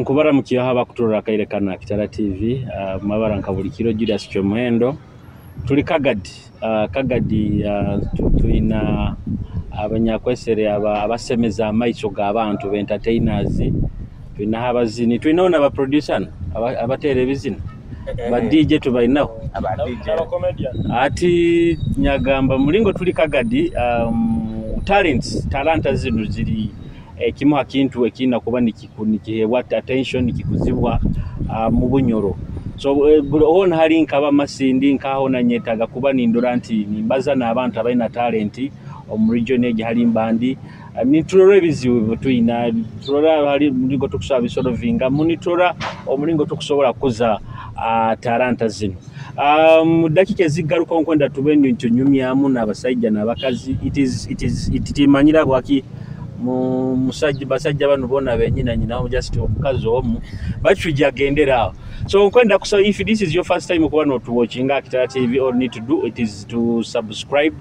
Kankubara mukiya haba kutura kairekana Kitara TV mabara nkabulikiro Julius Chomwendo tuli Kagadi tuina abanyakwesere abasemeza amaiso g'abantu be entertainers tuina habazini tuina na ba producer abatere bizina ba DJ tubainaho aba DJ ati nyagamba mulingo tuli Kagadi talanta zinu ziri kimu hakintu ekina kuba nikihebwa attention nikikuzibwa mu bunyoro so on hari nkaba masindi nkaho na nyetaga kuba nindoranti nimbaza nabantu abaina talent mu region eje hari mbandi niturore bizibu tuina turora hari mulingo tukusaba isolovinga munitora omulingo tukusobora kuza talanta zinu dakike zigaruka nkwenda tubenye ntyonyumyamu nabasajja nabakazi it manyira bwaki basajja bano bona benyina nyina just omukazi omu batujja gendera so nkwenda kusa if this is your first time kuba not watching Kitara TV all need to do it is to subscribe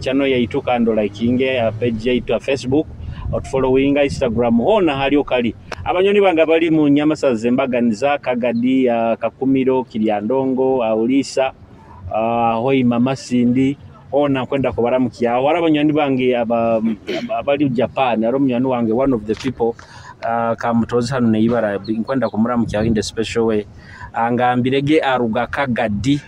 channel yaitu kando liking page yaitu Facebook or following Instagram hona halio kali abanyoni banga bali mu nyamasa zembaganiza Kagadi Kakumiro Kiryandongo Aulisa hoi mama Sindi ona kwenda ko baramukiya warabanyani bange abali Japan aromnyani wange one of the people kamutoza hano neibara kwenda kumuramukiya in the special way angambirege aruga Kagadi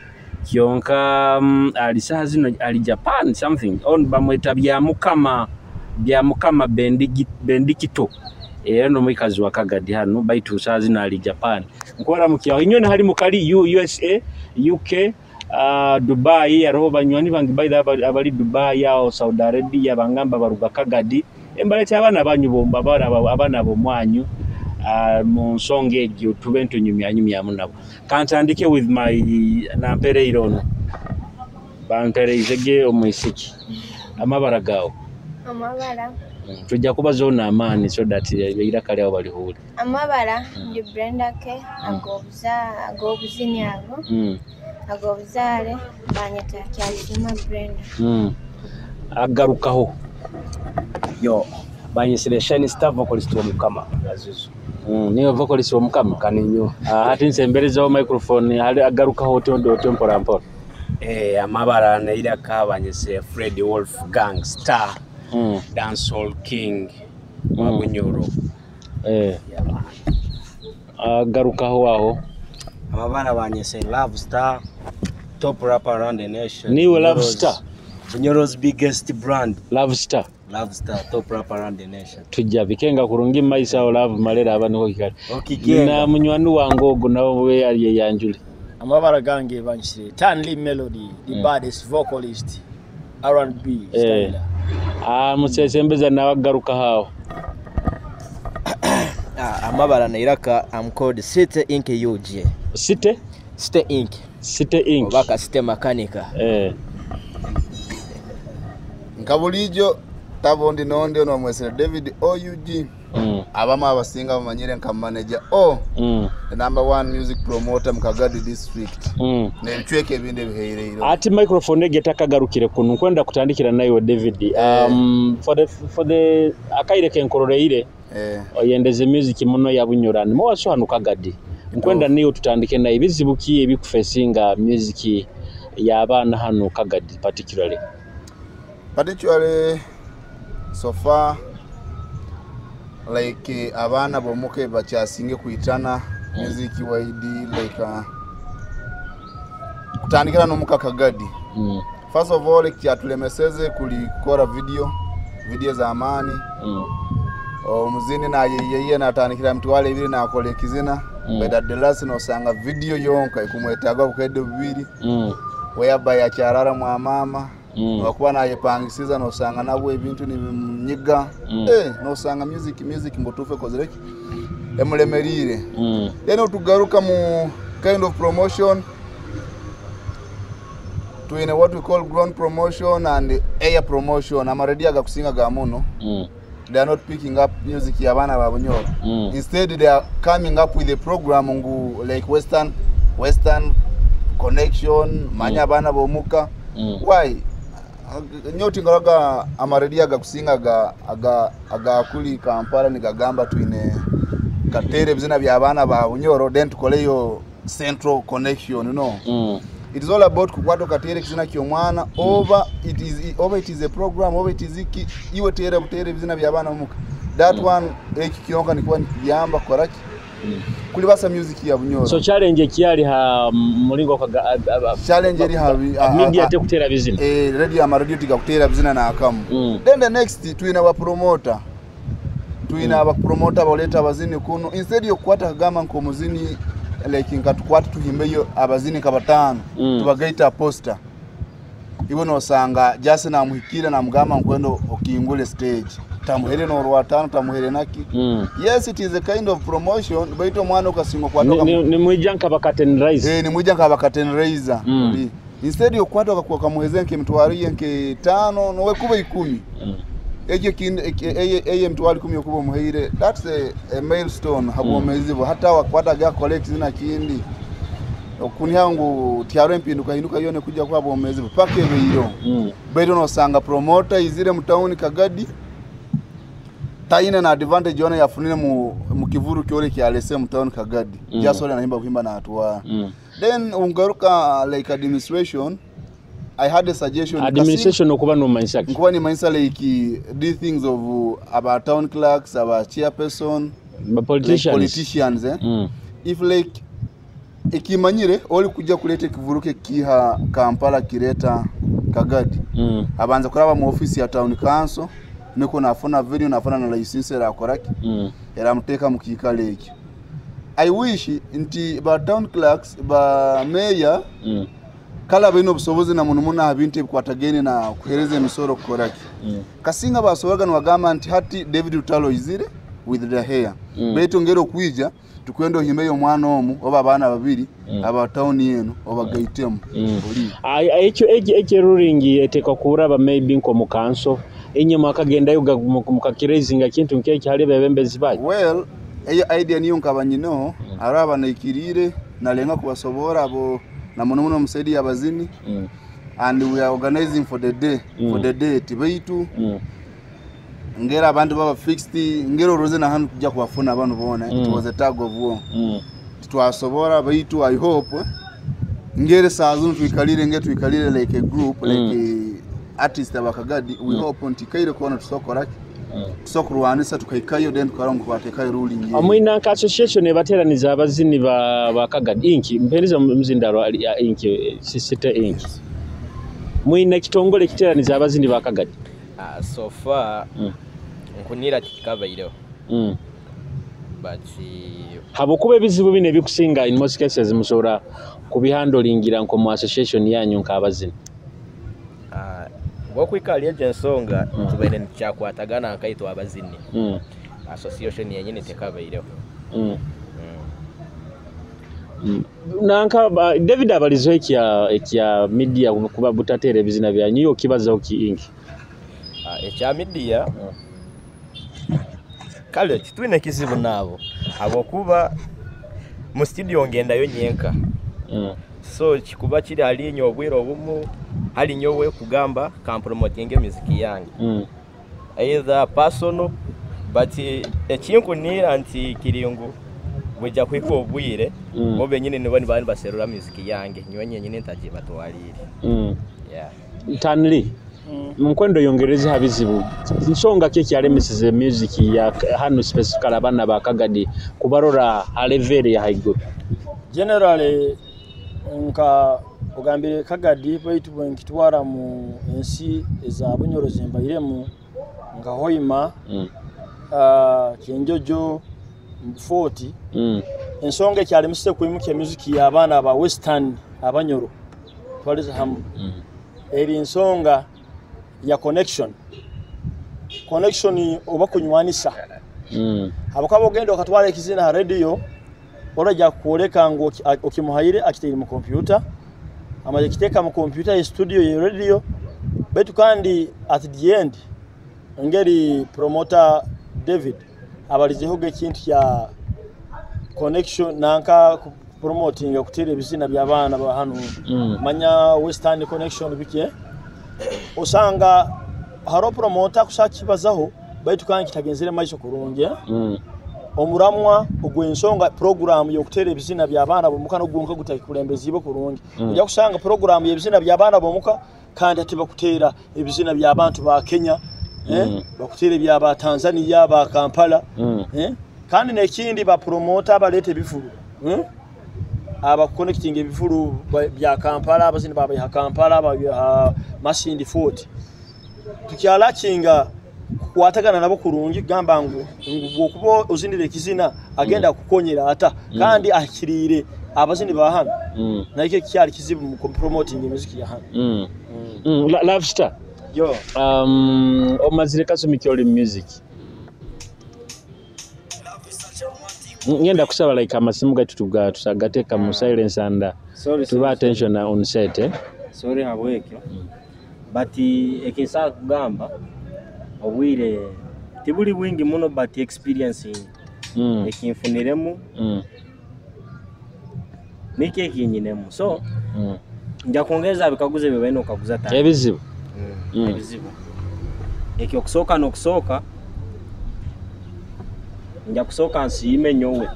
kyonka alisazi ali Japan something on bamweta bya mukama bendi kito no mwikazi wa Kagadi hano baitu sazi na ali Japan nkora mukiya inyone hari mukali USA UK Dubai aroho banywani bangi baida abali Dubai yao Saudi Arabia bangamba baruga Kagadi embalete abana banyu bomba abana bomwanyu mu nsonge egyo tubentu nyumya munabo kantandike with my nampere irono bampere izege omwisiki amabara gawo amabara tujja kubazo na amani so that ira kale abali huli amabara ndi Brenda ke agobuzini ago agobuzale banyeta kyalima Brenda agarukaho yo banyisire shine star vocalist wa mukama azuzu niyo vocalist wa mukama kaninyo hati nsembereza microphone hali agarukaho tondo temporampor amabara na ira ka banyise Freddy Wolf Gang Star dancehall king wa bunyoro agarukaho aho amabara banyise Love Star top rapper around the nation niwe Love Star Bunyoro's biggest brand Love Star top rapper around the nation tujja bikenga kurungi maisa o Love malera abantu kikali na munywani wangogo nawe ali yanjuli amabara gange banyisire Tanly Melody the baddest vocalist R&B style musesembeza nawagaruka hawo amabara na iraka I'm called City Ink UG City Ink baka City Makanika nkabulijo tabondi nonde no mwesere David OUG abama abasinga bamanyire nka manager the number one music promoter Kagadi district nelchweke binde bihereero ati microphone getaka garukire kunu kwenda kutandikira nayo David for the akaire kenkororeire oyendeze music muno ya bunyorani mo wasohanu Kagadi nkwenda niyo tutandike nayo bizibukiye bikufesinga music yabana hano Kagadi particularly so far like abana bomuke bacyasinge kuitana music waidi like kutandikira no muka Kagadi first of all kyatulemeseze kulikora video za amani muzini na yeye natandikira mtwale ibiri na akole kizina beda the last no sanga video yonka ikumwetaga ukede bibiri whereby ya cyarara mwa mama wakuba nayepangisiza no sanga nabwe ibintu ni nyiga no sanga music mbotufe kozereki emulemerire then tugaruka mu kind of promotion to in what we call ground promotion and air promotion amaredi aga kusinga ga muno they are not picking up music ya bana babunyo instead they are coming up with a program like western connection manya bana bomuka why nyoti ngaraga amaredi aga kusinga aga kuli Kampala ni gagamba twine katere bizina byabana ba bunyoro then tukole yo central connection, you know. It is all about kukwata katere kizina kyomwana over it is a program over it is iwe tere butere bizina byabana muka that one ekikionka ni kwa yamba koraki kulibasa music ya bunyoro. So challenge kiyali ha mulingo kwa challenge eri ha media te kutera bizina radio amaradio tikakutera bizina na akamu. Then the next tuina wa promoter baleta abazini kuno instead yo kwata kagama nko muzini like nkatukwata tuhimbeyo abazini kabatano tubagaita poster ibono osanga jase na muhikira na mugama nkwendo okingule stage tamuhere no rwatano tamuhere naki. Yes, it is a kind of promotion baito mwana okasingo kwatoka ni mwijanka bakaten rise ni mwijanka bakaten raiser instead yo kwatoka kwa kamuhezenke mtwari yenke 5 no wekuba 10 eye mtwali 10 okuba muheire. That's a milestone habo mezivo hata wakwata ga collect zina kindi okuni yangu tiaro mpinduka hinuka yone kuja kwa abo mezivo pake beiro baito no sanga promoter izire mtauni Kagadi taina na advantage yone yafunine mu kivuru kyore kyalese mtauni Kagadi jasole na himba kuhimba na atwa. Then ungaruka like administration I had a suggestion. Administration okuba no mindset. Nkuba ni mindset like these things of about town clerks, about chairperson, politicians if like ikimanyire oli kujja kuleta kivuruke kiha Kampala kireta Kagadi abanza kuraba mu office ya town council niko nafuna venue nafuna na license ya koraki era muteka mukikale iki. I wish inti ba town clerks ba mayor kala bino busobozi na munumuna abinte kwatagene na kuhereza emisoro koraki kasinga basobaga no wagama nti hati David Utalo izire with the hair beto ngero kwija tukwendo himbeyo mwana omu oba abana babiri aba town yenu oba gaitemu echo ruling eteka kuraba maybe nko mukanso enyuma akagenda yuga mukakirazinga kintu nkeke hali bebembezi baje. Well idea niyo nkabanyino araba na ikirire nalenga kubasobora abo na munomuno msaidi ya bazini and we are organizing for the day tibaitu ngera abantu baba fixed ngero roze na hanu kujja kuwafuna abantu bona it was a tag of war twasobora baitu. I hope ngere saazunu tuikalire like a group like a artist aba Kagadi we hope ntikaire kuona tusokoraki tusokurwanisa tukaikayo then tukarongo kwateka ruling amwina ka association ebateraniza abazini ba Kagadi inki mperiza mzindaro inki sisite inki mwina kitongole kiteraniza abazini ba Kagadi so far nkunira tikabaireho but habukube bizibu bine bikusinga in most cases mushora kubihandolingira nko mu association yanyu nk'abazini Wakwikali ensonga tubaine nchakwatagana nkaito abazini association yenyine tekabaireho nanka David abalizo ekya media kuba butatere bizina bya nyo kibaza okiingi ekya media kale kitwine kizibu nabo abokuba mu studio ngenda yo nyenka so kikuba kiri ali nyo obwiro obumu hali nyowe kugamba kampromotinge muziki yange either personal but ekinku ni anti kiringu bujja kwiko obwire bobe nyine ne bani baserura muziki yange nywenye nyine ntaje batwalire yeah Tanli mkwendo yongereza habizibu nsonga keke yalemesize music ya hano specifically abana ba Kagadi kubarora level ya high generally nka ogambire Kagadi baitu bwenkitwara mu ensi eza bunyoro zembairemu nga hoima kenjojo 40 ensonga kyali musite kuimuke music ya abana ba western abanyoro twaliza hamu eri ensonga ya connection oba kunywanisa abakabo gendo katwara ekizina radio oraja kuoleka ngo okimuhaire akitiri mu computer amaje kiteka mu computer ya studio ya radio betu kandi at the end ngeri promoter David abalizehoge kintu ya connection nanka promoting akutire bizina by'abana ba hano manya western connection bike osanga haro promoter kusakibazaho betu kandi kitagenzere maisho kurunge omuramwa ogw'ensonga program y'okutera ebizina by'abaana bomuka n'ogwonka gutakulembezibwe kurungi ojja kusanga program y'ebizina by'abaana bomuka kandi ate bakuteera ebizina by'abantu ba Kenya bakuteera by'aba Tanzania ba Kampala kandi n'ekindi ba promoter abaleeta ebifulu aba connecting ebifulu bya Kampala abazina baba ya Kampala ba Masindi Fort tukyalakinga kukwatagana nabo kurungi gamba ngo okuba ozindire ekizina agenda kukonyera ata kandi akirire abazini ba hano naike kyali kizibu mu promoting music ya hano Love Star yo omazire kasomiki oli music ngenda kusaba like amasimu gatu tusagateka mu silence and tuba attention on set sorry habweke but ekisa kugamba obwire tibuli bwingi muno but experiencing ekinfuniremu nike kinyinemu so nja kuongeza bikaguze bibeno okaguza ta ebizibu ebizibu ekyo kusoka nokusoka nja kusoka nsime nyowe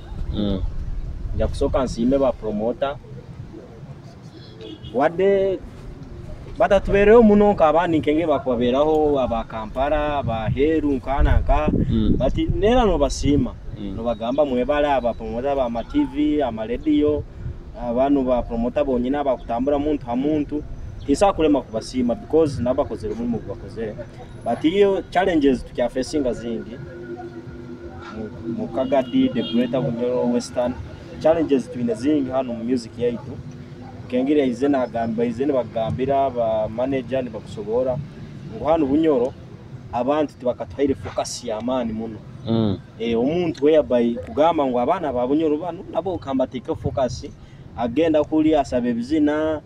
nja kusoka nsime ba promoter wadde bata tubereo muno nkabani nkenge bakwaberaho aba Kampala ba Heru nkanaka bati nera no basima no bagamba mwebala aba promoter ba TV ama radio abantu ba promoter bonyina bakutambura muntu hamuntu isa kulema kubasima because nabakozere mu bakozere but iyo challenges tukya facing zindi mu Kagadi the greater Bunyoro Western challenges twine zingi hano mu music yaitu kengire izena agamba izene bagambira ba manager ni bakusobora ngo hano Bunyoro abantu tibakatwaire focus ya amani muno omuntu we yabaye kugamba ngo abana ba Bunyoro bano nabo kambatike focus agenda kuli asabe bizina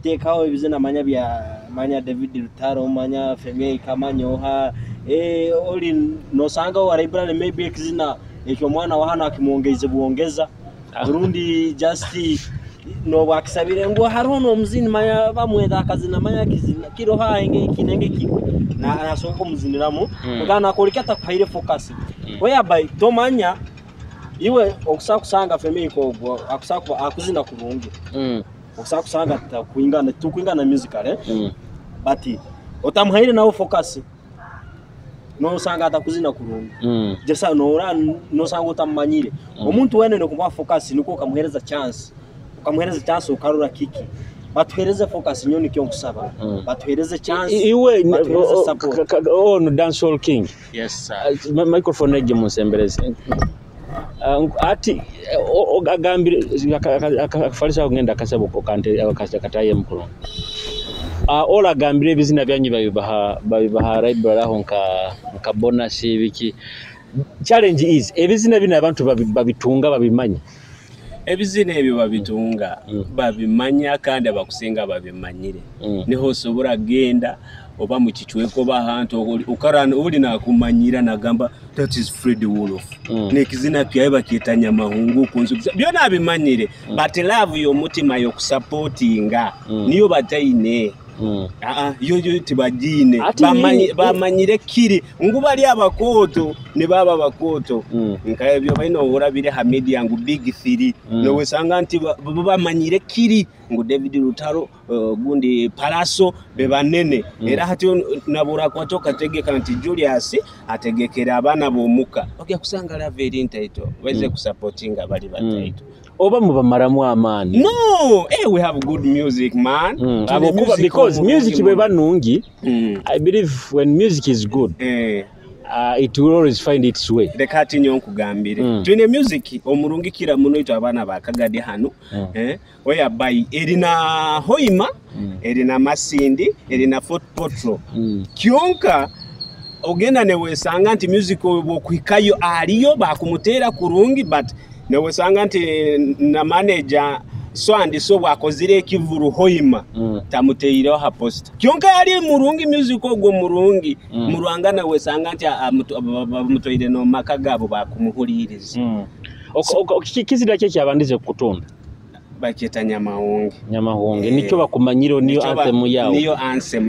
tekaho bizina manya David Lutaro manya Femie kamanyoha oli no sanga wa library maybe ekizina ekyo mwana wa hano akimuongeze buongeza Burundi just no wakisabire ngo harono muzini manya bamweda akazina manya kizina kiro haenge kinenge kiko na arasonko muziniramu ngana kolikata kwaire focus whereby tomanya iwe okusakusanga Femie ko akusakwa akuzina kurungi okusakusanga tukuingana musical but otamhaire nawo focus no sanga atakuzina kurungi jesa no sanga utamanyire omuntu wene no kumwa focus niko kamuhereza chance ukarura kiki batuhereze focus nyoni kyo kusaba batuhereze chance iwe no dancehall king yes sir microphone ege musembereze ati agambire akafalisa kugenda kasabo kokante akataye mukuru ola gambire bizina byanyu babibaha library aho nka bonus biki challenge is ebizina bina abantu babitunga babimanya ebizina ebyo babitunga babimanya kandi abakusenga babimanyire niho sobora genda oba mu kichweko bahantu ukarana uli na kumanyira nagamba that is Fred Wolof nekizina pya bakitanya mahungu kunzu byona abimanyire but love yo mutima yo kusupportinga niyo bataine yo tibajine bamanyire kiri nguba ali abakoto ne baba bakoto nkayebyo baino urabire Hamidi yangu big 3 no wesanga nti bamanyire kiri ngo David Lutaro gundi Palaso bebanene era hati nabura kwatoka tegeka nti Julius ategekera abana bomuka okya kusanga la very entitled weze kusupportinga bali bataito oba mubamaramu amani no we have good music man because music beba nungi I believe when music is good it will always find its way the cutting yonkugambire twine music omurungi kira muno ito abana ba Kagadi hano oya by erina hoima erina Masindi erina Fort Potro kyonka ogenda ne wesanga nti music okwikayo aliyo bakumutera kurungi but ne wesanga nti na manager so andi so wakozire kivuru hoima tamuteiro ha post kyonka yali murungi music ogwo murungi murwangana wesanga nti mutoire no makagabo bakumuhuliriza kizira kye kyabandize kutonda baketa nyamahonge nicyo bakumanyiro niyo anthem yawo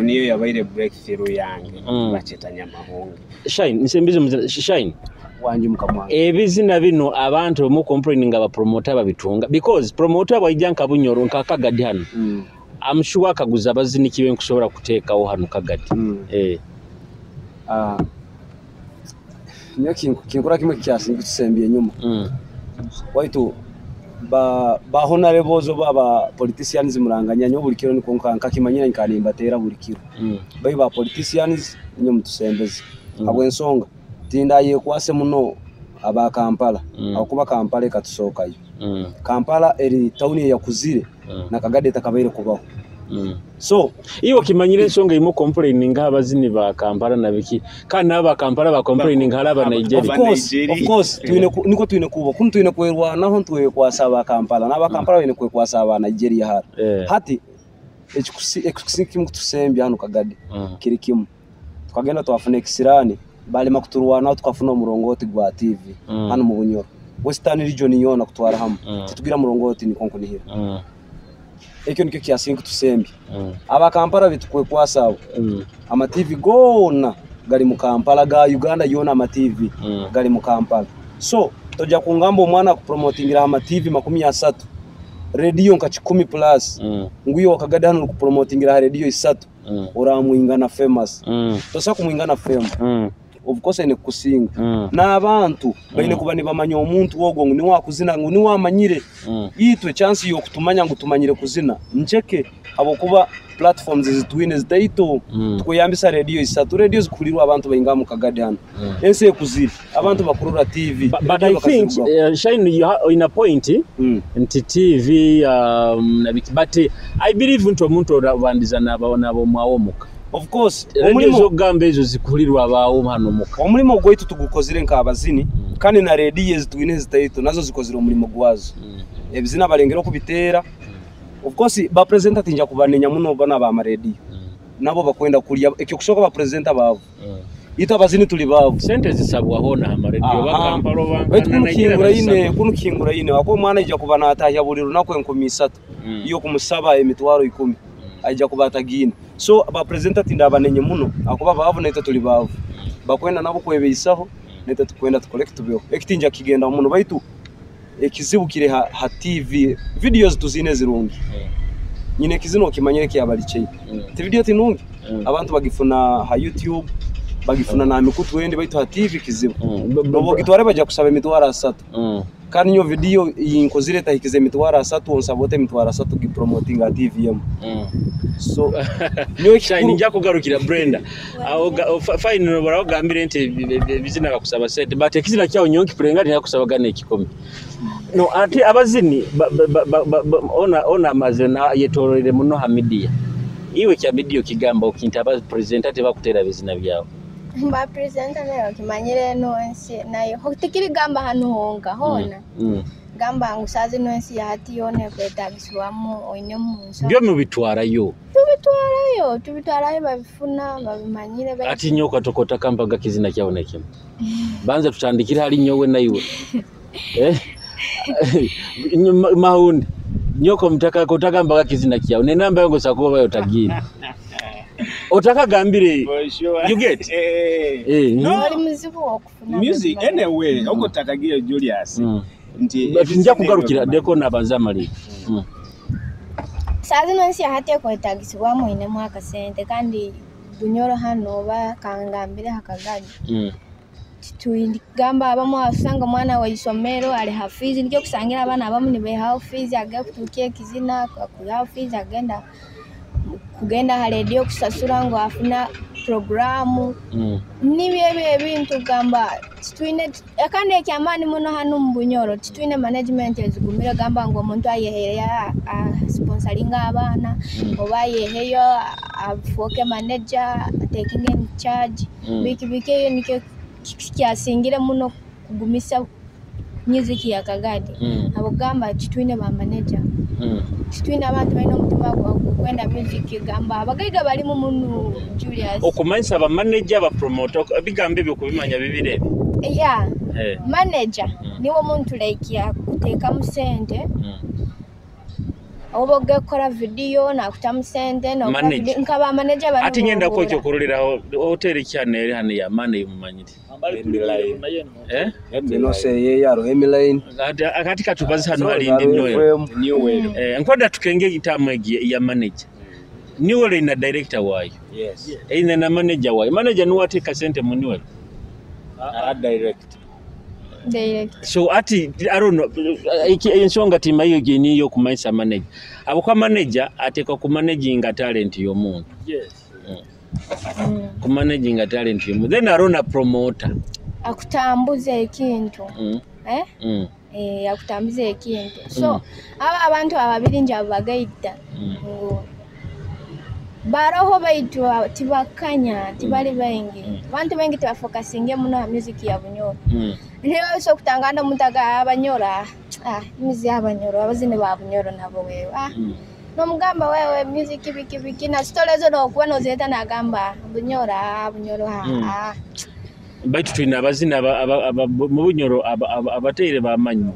niyo yabaire breakthrough yange baketa nyamahonge shine nsembize shine wanji mukamwanga ebizina bino abantu mu complaining aba promoter babitunga because promoter bajja nkabunyoro nkakagadi hano I'm sure akaguza abazini kiwe nkushobora kuteekawo hano Kagadi kinkora kimwe kyasi kusembiye nyuma waitu ba honorables baba politicians muranganya nyo bulikiro ni konka kimanyira nkanimba tera bulikiro ba politicians nyo mutusembeze abo ensonga tindaye kwase muno aba Kampala akuba Kampala ekatusokayo Kampala eri town ya kuzire na Kagadi takabaire kubaho so iyo kimanyire ensonga imo complaining abazini ba Kampala nabiki kana aba Kampala ba complaining halaba Nigeria of course niko tuine kubo kun tuine kwerwa naho tuwe kwasaba Kampala naba Kampala bene kwe kwasaba Nigeria har hati ekikusikimu tusembya hano Kagadi kirikimu tukagenda twafuna ekisirani bali makuturwana tukafuna umurongoti gwa TV hano mu Bunyoro Western region yona kutwara hamwe tutugira murongoti ni konko nihira ekyo nikyo kyasinga tusembi aba Kampala bitukwe kwasaba ama TV gona gali mu Kampala ga Uganda yona ama TV gali mu Kampala so toja kungambo mwana ku promotingira ama TV 30 radio nka 10 plus nguyo Kagadi hano ku promotingira radio 3 oramwingana famous tosa kumwingana famous of course ene kusinga n'abantu baine kubani bamanya omuntu wogo ni wakuzina ngo ni wamanyire yitwe chance yo kutumanya ngo tumanyire kuzina ncheke abo kuba platforms zitwine zitaito tukuyambisa radio isatu radio zikulirwa abantu bainga mu Kagadi hano ense kuzira abantu bakurura TV but I think Shine in a point nti TV but I believe nto omuntu obandiza nabo mwawomuka of course omulimo gambe ezo zikulirwa abawo hano muka omulimo gwitu tugukozire nk'abazini kandi na radio zitwine zitaito nazo zikozire omulimo gwazo ebizina balengero kubitera of course ba presenter tinja kubanenya muno bana ba radio nabo bakwenda kulia ekyo kushoka ba presenter babo ita abazini tuli babo sente zisabwa hona ama radio bakampalo kuno kingura ine wako mwana ija kubana atahya buri runako 13 iyo kumusaba emitwaro 10 aija kubatagina so aba presenter tinda banenye muno akuba babo neta tuli babo bakwenda nabo kwebeisaho neta tukwenda tukolect byo ekitinja kigenda muno baitu ekizibukire ha TV videos tuzine zirungi nyine kizino kimanyire kyabaliche video tinungi abantu bagifuna ha YouTube bagifuna na mikutu wende baitu ha TV kizibu bobo kitware baje kusaba emitwara 3 kandi nyo video yinkozire tahikize emitwara 3 onsabote emitwara 3 gipromoting a TVM so nyo Shine njya kugarukira Brenda aho fine no baragambire nti bizina bakusaba set but ekizina kyawo nyonki prengati yakusaba gane ekikomi no ati abazini ona mazena yetorere muno ha media iwe kya media kigamba okinta aba presenter te bakutera bizina byao ba presenter nayo kimanyire no ensi nayo hotikiri gamba hano honga hona gamba ngusazi no ensi hati yone kwetagiswamo oine munso byo mubitwarayo tubitwarayo babifuna babimanyire ati nyoka tokota kambaga kizina kyawo nakimo banza tutandikira hali nyowe naiwe mahundi nyoko mtaka kotaka mbaga kizina kyawo ne namba yongo sakuba bayo tagina otaka gambire you get no muzibu okufuna music anyway okotakagira Julius nja kugarukira deko nabazamali sazi nonsi hate ko tagiswa mu ine mwaka sente kandi Bunyoro hano ba kangambire hakagadi tuingamba abamo asanga mwana wa isomero ali hafizi nikyo kusangira abana abamu ni be hafizi agakutukie kizina kwa hafizi agenda kugenda ha radio kusasura ngo afuna programu nibyebe bintu gamba twine akande kyamani muno hano mu Bunyoro twine management yazigumira gamba ngo umuntu ayeheya sponsoringa abana obayeheyo afoke manager taking in charge bikibike nikyo kyasingire muno kugumisa music ya Kagadi abo gamba twine ba manager twine abantu baino mutima gwa kwenda music gamba abagaiga bali mu munu Julius Kumanyisa ba manager ba promoter bigambe byo kubimanya bibirebe manager niwo muntu like ya kuteka musente obo gekora video na kutamusende no nkaba manager bano ati ngenda ko cyo kuruliraho hotel cyane hano ya mane mumanyiri no se ye yaro Emiline akati katubaza hano ali new way nkoda tukenge gitamu ya manager new way na director wayo yes ine na manager wayo manager ni wate kasente mu new way direct so ati I don't know ensonga tima hiyo geni yo Kumanyisa manager abo kwa manager ateka ku managing talent yo muntu ku managing talent yo then arona promoter akutambuze ekintu akutambuze ekintu so aba abantu ababiri nje abagaita baroho baitu tibakanya tibali bengi abantu bengi tibafokasinge muno music ya bunyoro niyo so kutangana mutaga abanyora music ya abanyoro abazine ba bunyoro nabo wewe no mugamba wewe music biki na stories no kuba no zeta na gamba bunyoro baitu twina abazine mu bunyoro abateire bamanyu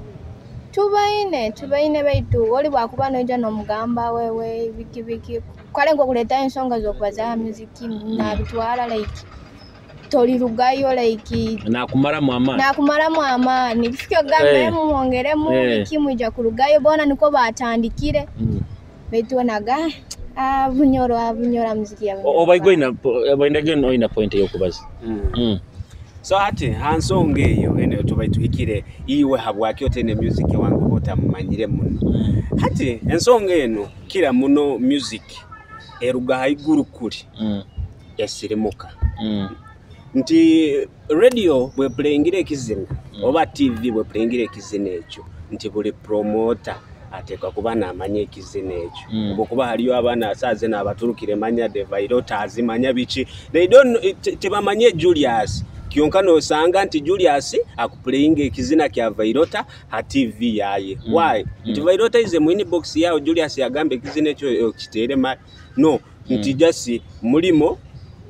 tubaine baitu oli bwakuba noja no mugamba wewe biki kwale ngo kuleta ensonga zo kwaza muziki na bitwala like toli rugayo like na kumara mu amani kifika gambe muongeremo ikimwija kurugayo bona niko batandikire baitu naga bunyora muziki ya obaigwe ina point yo kubaza so ati hansonge iyo ene tubaituhikire iwe habwaki otene music wangu bota mumanyire muno hati ensonge eno kira muno music eruga haiguru kuri esirimuka nti radio bwe playingire kizina oba TV bwe playingire kizina ekyo nti buli promoter ateka kubana amanye kizina ekyo ubwo kuba haliyo abana asaze na abaturukire manya de vairota azimanya bichi they don't tebamanye Julius kionkano sanga nti Julius akuplaying ekizina kya vairota ha TV yaye why nti vairota ize mu inbox yao Julius yagambe kizina ekyo kiterema no nti just mulimo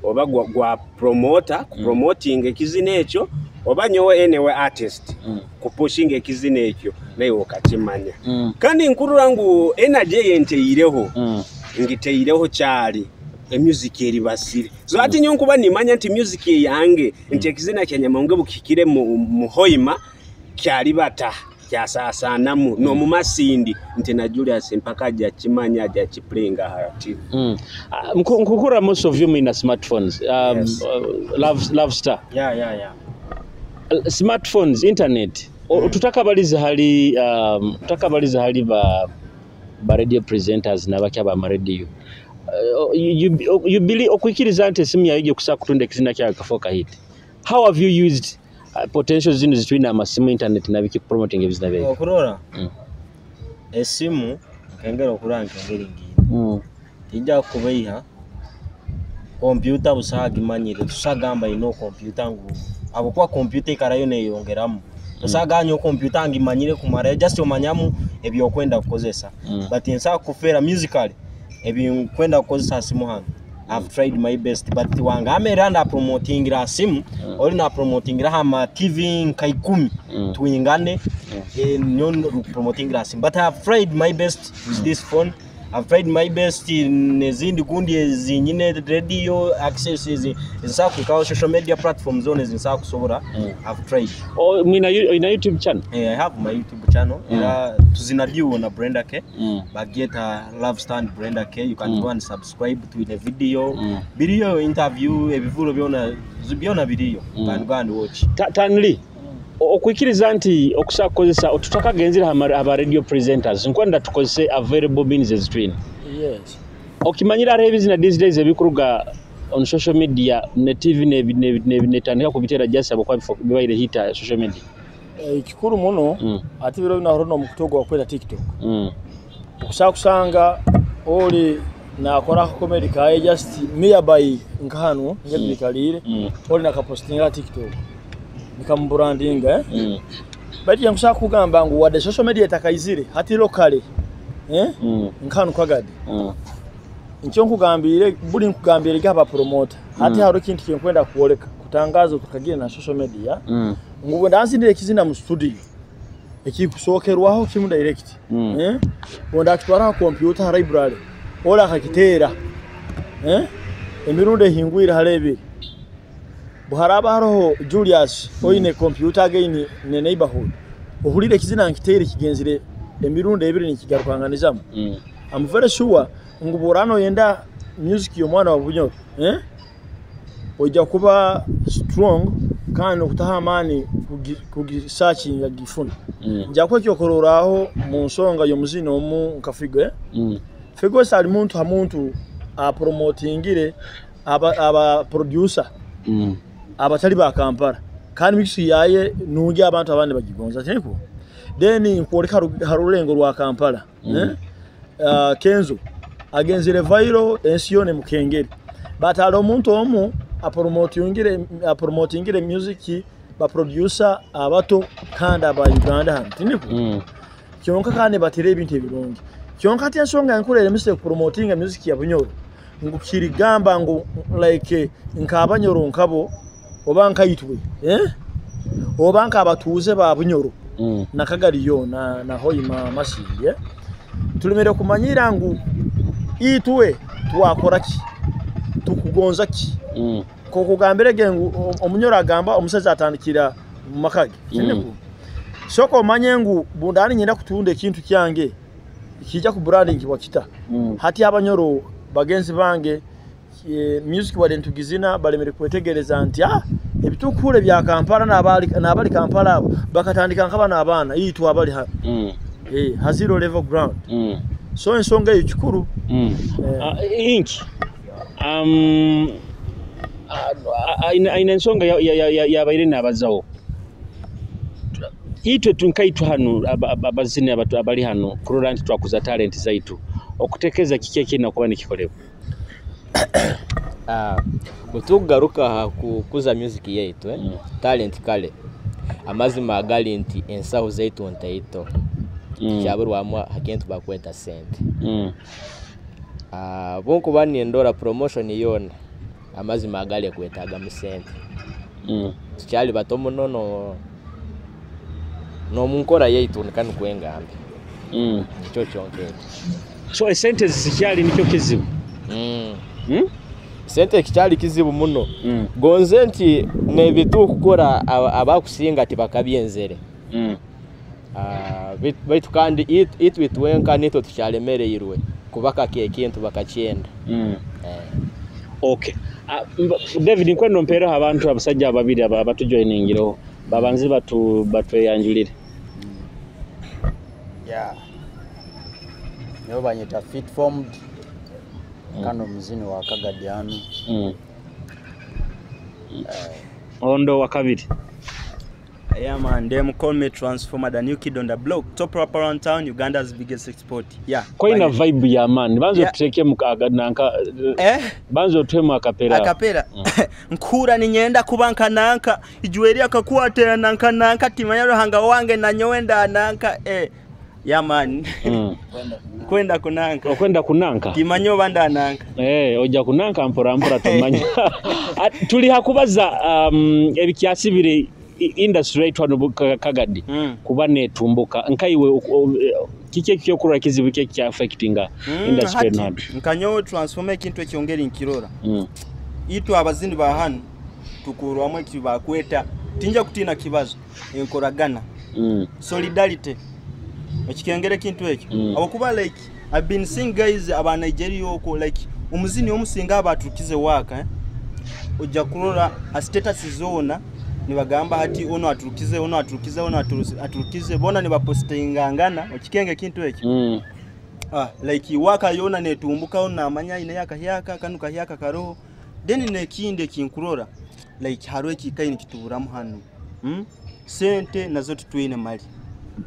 oba gwa promoter promoting ekizina ekyo oba nyowe enewe artist kupushing ekizina ekyo naye okakimanya kandi nkuru rangu energy yenteyireho ngiteyireho cyali music eri basire so ati nyo kuba nimanya nti music yange nti ekizina kyanyamonge bukikire mu hoima kyali bata kyasasanamu no mu masindi nti na Julius mpaka aja kimanya aja kiplinga harati nkukura most of you in smartphones yes. Love star smartphones internet tutakabaliza hali ba radio presenters na bakyaba ma radio you believe okwikiriza nti simu yaje kusa kutunda kizina kya kafoka hit how have you used potential zino zitwina amasimu internet na biki promoting ebizina bye okurora esimu kengera okuranga ngeri ngi ijja kubeiha computer busaga imanyire tusagamba ino computer ngu abo kwa computer ikarayo ne yongeramu tusaga nyo computer ngimanyire kumara just omanyamu ebyo kwenda kukozesa but insa kufera musically ebyo kwenda kukozesa simu hano I've tried my best but wanga ameranda promoting ra simu oli na promoting ra hama TV nkai 10 tuingane nyon promoting ra simu but I've tried my best with this phone. I've tried my best in zindi kundi zinyine radio access zinsa ku social media platforms zone zinsa kusobora I've tried. Oh mina in a YouTube channel? I have my YouTube channel. Tuzina diu na Brenda K. Bageta Love Stand Brenda K. You can go and subscribe to the video interview ebivuro byona video. You can go and watch. Tanli okwikiriza nti okusakozesa otutakagenzira aba radio presenters nkwenda tukozese available means as twin yes okimanyira revizina these days ebikuruga on social media ne TV ne tandika kubitera just abakwa bibaire hita social media ikikuru muno ati biro binahorono mu kutogo wakwera TikTok okusakusanga oli nakora comedy ka just nearby nkano ngebikalire oli nakapostinga TikTok nikambranding bati yangushaka kugamba ngo wade social media takayizire hati locally nkanu Kagadi icyo nkugambire buri nkugambire gaba promoter hati haro kintu cyenkwenda kuoleka kutangaza tukagira na social media ngubo ndanzindire kizina mu studio ekikusokerwaho kimu direct onda akitwara computer library ola akakiteera emirundi ehingwire halebe buharaba haroho Julius oyine computer again ne neighborhood ohulire kizina nkiteere kigenzire emirundi ebiri nikigarukanganizamu I'm very sure nguburano yenda music y'omwana wa Bunyoro ojja kuba strong kandi okutaha amani kugisearching agifuna njako kyokororaho mu nsonga y'omuzino omu nkafigo figo sali muntu hamuntu a promotingire aba producer abatali ba Kampala kandi mix yaye nungi abantu abandi bagigonza tenko then nkwoleka harulengo rwa Kampala Kenzo agenzire viral ensiyone mukengere batalo omuntu omu a promotingire music ba producer abato kandi aba Uganda hantiniko kyonka kandi batire ebintu ebirungi kyonka ati ensonga nkulere mise promotinga music ya Bunyoro ngukiri gamba ngo like nkabanyoro nkabo obanka yitwe obanka abatuze ba Bunyoro na Kagadi yo na hoyima masiri tulimere kumanyira ngo itwe twakora ki tukugonza ki ko kugambere gengu Omunyoro agamba omusaza atandikira mu makage soko manyengu bundani nyenda kutunda ekintu kyange kijja ku branding wakita hati abanyoro bagenzi bange music badentugizina balemere kwetegereza nti ebitukule bya Kampala n'abali Kampala bakatandika nkabana abana yitu abali ha zero level ground so ensonga y'ekikuru inki aina ensonga yabaire nabazawo itwe tunkaitu hano abazini abali hano kurora nti twakuza talent zaitu okutekeza kikeke na kuba nikikolebwa kutugaruka kukuza music yaitu talent kale amazima agali nti ensaho zaitu ntaito kyaburwamwa hakentu bakweta sente bonko bani endora promotion yona amazima agali kwetaga mu sente cyali batomo no munkora yaitu nkanu kwengambe cyo cyonke so sente zikyali nicyo kizibu sente kikyali kizibu muno gonze nti nebitu kukora abakusinga ati bakabyenzere bitu kandi itwitwenka nito tukyalemereye irwe kubaka kekintu bakacyenda okay David nkwendo mpero abantu abasajja ababiri abatujoiningiro babanzi batweyanjulire Nyo banyita fit formed kano muzini wa Kagadi hano ondo wa kabiri Yeah man, them call me Transformer, the new kid on the block, top rapper around town, Uganda's biggest export. Yeah. Koina vibe ya man. Banzo tuteke nanka banzo tuwe akapera. Akapera. Nkura ninyenda kubanka nanka, ijueri akakuate nanka timanyaro hanga wange na nyowenda nanka Yeah man. Kwenda kunanka. Kwenda kunanka. Timanyo banda nanka. Oja kunanka mpora tumanya. Tuli hakubaza ebikyasi bire industry twano Kagadi kuba netumbuka nkaiwe kike kyokura kizibu kye kya affectinga industry nado nkanyo transforme kintu ekyongera nkirora itu abazindi ba hano tukurwamwe kibakweta tinja kutina kibazo enkoragana solidarity ekikengere kintu ekyo abakuba like I've been seeing guys aba Nigeria oko like umuzini omusinga abatukize waka ojja kurora a status zona nibagamba hati ono aturukize bona nibapostinga ngana okikenge kintu ekyo like waka yona netumbuka ona amanya ine yaka kanuka yaka karo then nekinde kinkurora like harwe kikaini kituburamu hano sente nazo tutwine mali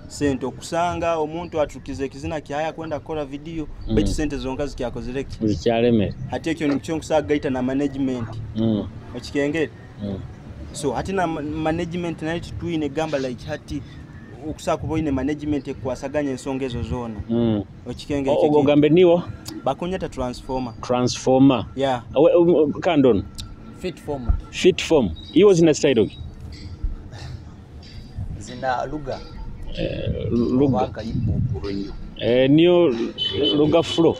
sente okusanga omuntu aturukize kizina kyaya kwenda kora video beti sente zonka zikyakozereke zikyaleme hati ekyo nikyonkusaga gaita na management okikenge so hati na management na iti tuine gamba like hati okusa kuboine management ekwasaganya ensonga ezo zona okikenge ekyo ogambe niwo bakonyeta transformer yeah kandon fit form he was in a style of zina lugha Luga hip hop runyo. Niyo luga flow.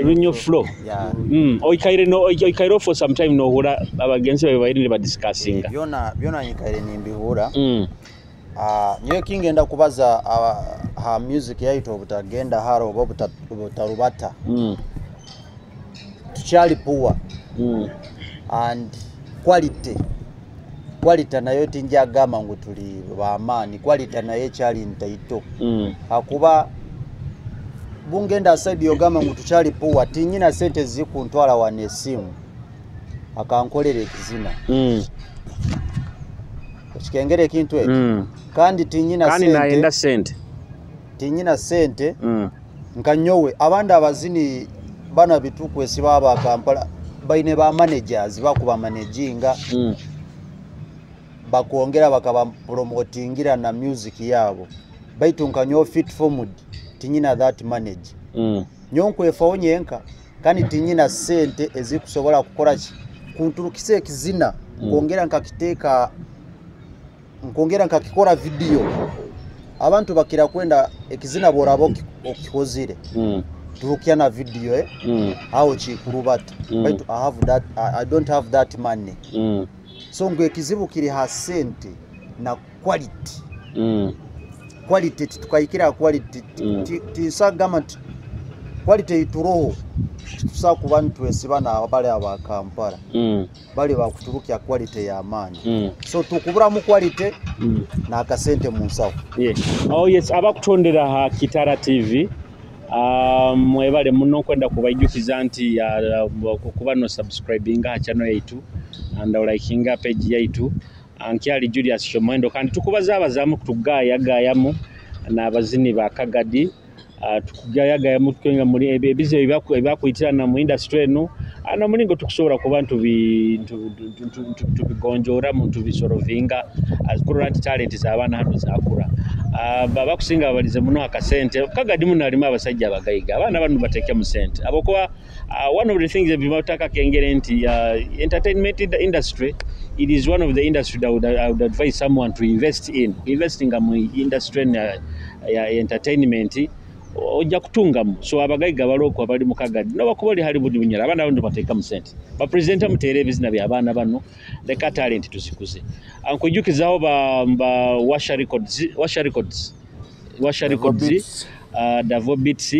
Runyo flow. Yeah. Oikaire for some time no hura abagenzi bawe bari ba discussing. Byona nyikaire nimbihura. Nyo kingenda kubaza ha music yaito butagenda haro butarubata. Tuchali poor. And quality nayo tinja gama ngo tuli baamani quality nayo chali ntaito akuba bungenda side yo gama ngo tuchali poor tinyina sente zikuntwala wane simu akankolera ekizina kikengere kintu eki kandi tinyina sente kandi naenda sente tinyina sente nkanyowe abanda abazini bana bituku esibaba Kampala baine ba managers bakuba managinga bakuongera bakaba promotingira na music yabo baitunkanyo fit for mood tinyina that manage nyonko efaonyenka kandi tinyina sente ezikusobola kukora kunturukise ekizina ngongera nkakikora video abantu bakira kwenda ekizina borabo okikozire turukia na video au chikurubata but I don't have that money so ngwe kizibu kiri ha sente na quality quality tukayikira quality tisagama quality ituroho tusa ku bantu esibana bale aba Kampala bale bakuturukia quality ya amani so tukubura mu quality na akasente mu nsawo yes abakutondera ha Kitara TV mwebale muno kwenda kubajukiza nti kuba no subscribing ha channel yaitu and likinga page yaitu ankyali Julius Shomwendo kandi tukubaza abazamu kutugaya na abazini ba Kagadi tukugaya mutwenga muri ebize ebyakuitirana mu industry eno ana mulingo tukusobora ku bantu tubigonjora muntu bisorovinga azikura talent za abana hano zakura baba kusinga abalize muno akasente Kagadi muno alima abasajja bagayiga abana bantu bateke mu sente abokuba one of the things that bimataka kengere nti entertainment industry, it is one of the industry that I would advise someone to investing mu industry ya entertainment ojja kutungamu so abagayiga baloko abali mu Kagadi no bakubali hali bunyira abana bano bateka mu sente ba presenter mu telebizina bya abana bano leka talent tusikuze ankujukizaho ba washa records Davo Beats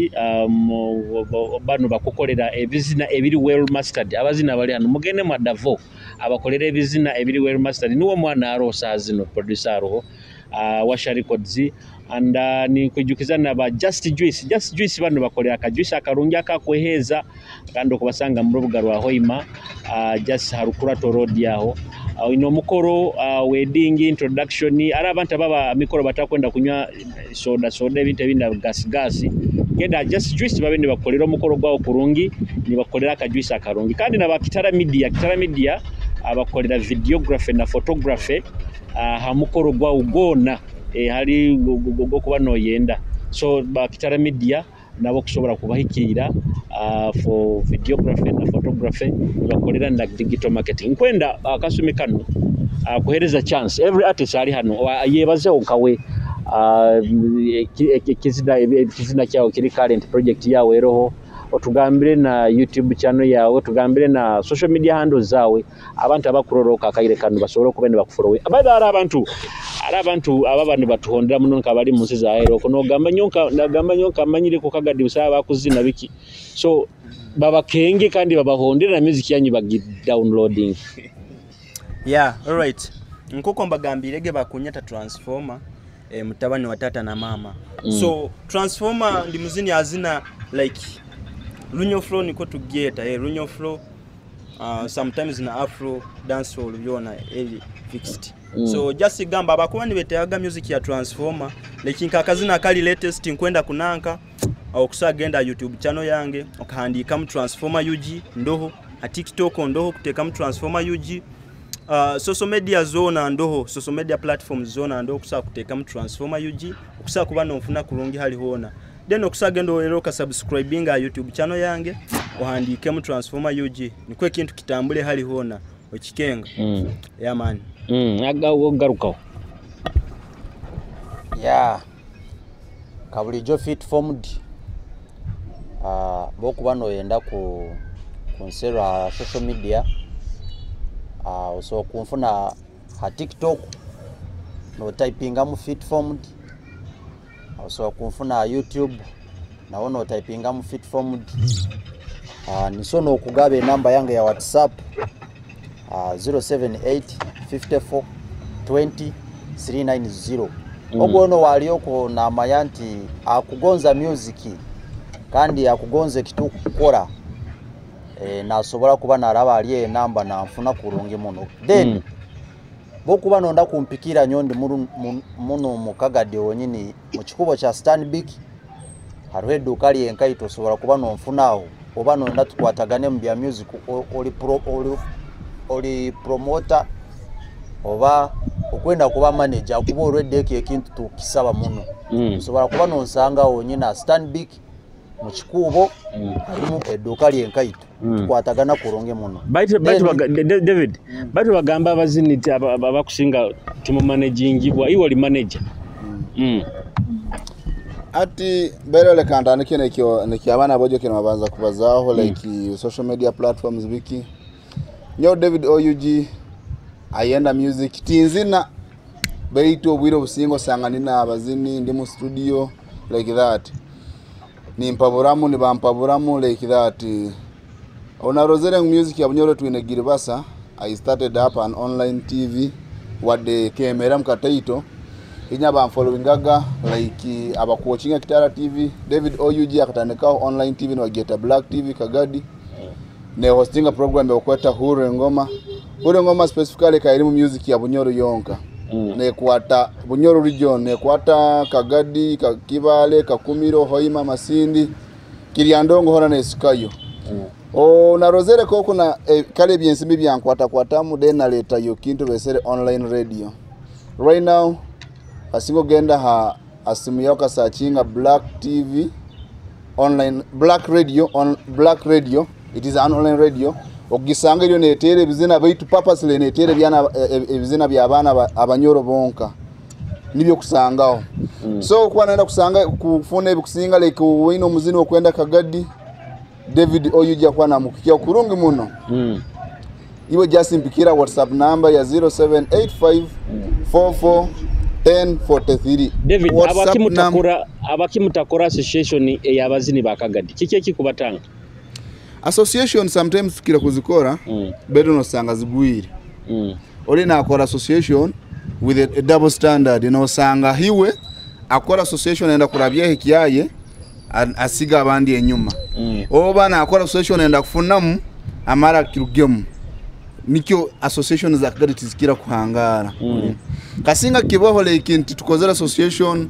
bano bakokolera ebizina ebiri well mastered abazina bali hano mugende mu Davo abakolera ebizina ebiri well mastered niwo mwana arosa zino producer aroho washa records and ni kujukizana ba Just Juice bano bakolera ka juice akarungi akakweheza kandi kubasanga mu rubuga rwa Hoima just harukura to road yaho ino mukoro wedding introduction ari abantu baba mikoro batakwenda kunywa soda ebintu ebinda gas genda Just Juice babende bakolera mukoro gwawo kurungi ni bakolera ka juice akarungi kandi na ba Kitara media abakolera videography na photography ha mukoro gwawo gona hari kuba no yenda so ba Kitara media nabo kusobora kubahikira for videography na photography bakolera na digital marketing kwenda akasumikano kuhereza chance every artist ali hano yebaze okawe kizina kyao kiri current project yawe eroho otugambire na YouTube channel yawe otugambire na social media handles zawe abantu abakuroroka akaire kanu basobora kubende bakuforowe abada ari abantu ababandi batuhondera muno nkabali munsi za aero kono gamba nyonka amanyire ko Kagadi busaba bakuzina biki so baba kenge kandi babahondera na music yanyu bagi downloading all right nkoko mbagambirege bakunyata transformer mutabani watata na mama so transformer ndi muzini azina like runyo flow niko tugeta runyo flow sometimes na afro dance hall yona fixed so just gamba abakuba nibetaga music ya transformer like nkakazina kali latest nkwenda kunanka okusagenda YouTube channel yange okahandika mu transformer UG ndoho a TikTok ndoho kuteka mu transformer UG social media zona ndoho social media platforms zona ndoho kusa kuteka mu transformer UG okusa kuba nofuna kulungi hali hona then okusagenda olero ka subscribing a YouTube channel yange ohandike mu transformer UG nikwe kintu kitambule hali hona okikenga yeah man agarukaho Yeah. Kabulijo fit formed. Boku bano yenda ku konsera social media. So kunfuna ha TikTok no typing am fit formed. So kunfuna YouTube na ono typing am fit formed. Nisono okugabe namba yange ya WhatsApp 078 54 20 390. Ogono walioko na mayanti akugonza music kandi akugonze kitu kukora na sobola kuba naraba aliye namba na mfuna kurungi muno then boku banonda kumpikira nyondi muno mu Kagadi wonyini mu kikubo cha Stanbic harwedu kali enkaito sobola kuba no mfunaho oba nonda tukwatagane mu bya music oli promoter oba okwenda kuba manager kuba already ekintu tukisaba muno sobola kuba nonsanga wonyina Stanbic mu kikubo alimu edduka lyenkaito tukwatagana kuronge muno David batu bagamba abazini abakusinga timu managingibwa iwo li manager ati berele kandandike neki abana bojo kino babanza kubazaho like social media platforms biki nyo David OUG ayenda music tinzina beito obwiro busingo sanganina abazini ndi mu studio like that ni mpaburamu ni bampaburamu like that ona rozere music ya bunyoro twinegire basa I started up an online TV what the camera mkataito inya ba followingaga like abakuwachinga Kitara TV David OUG akatandika online TV no Geta Black TV Kagadi ne hostinga program ya kweta Hure Ngoma specifically ka elimu music ya bunyoro yonka ne kwata bunyoro region ne kwata Kagadi Kibale Kakumiro Hoima Masindi Kiriandongo hora na Esikayo na rozere ko kuna kale byensimbi byankwata kwatamu den na leta yo kintu besere online radio right now asingo genda ha asimu yoka searchinga Black TV online Black radio it is an online radio ogisanga ilyo netere bizina baitu purposely netere byana bizina byabana abanyoro bonka nibyo kusangao so kwa naenda kusanga kufuna ebikusinga like wino muzini okwenda Kagadi David OUG kwa na mukikia kurungi muno iwe just impikira WhatsApp number ya 0785441043 David abakimutakora association y'abazini ba Kagadi kike kikubatanga association sometimes fikira kuzikora bedo no sanga zigwire oli na akora association with a double standard no sanga hiwe akora association enda kurabye hikiyaye asiga abandi enyuma oba na akora association enda kufunamu amara kirugemu nikyo association za Kagadi tizikira kuhangara kasinga kibaho like tukozera association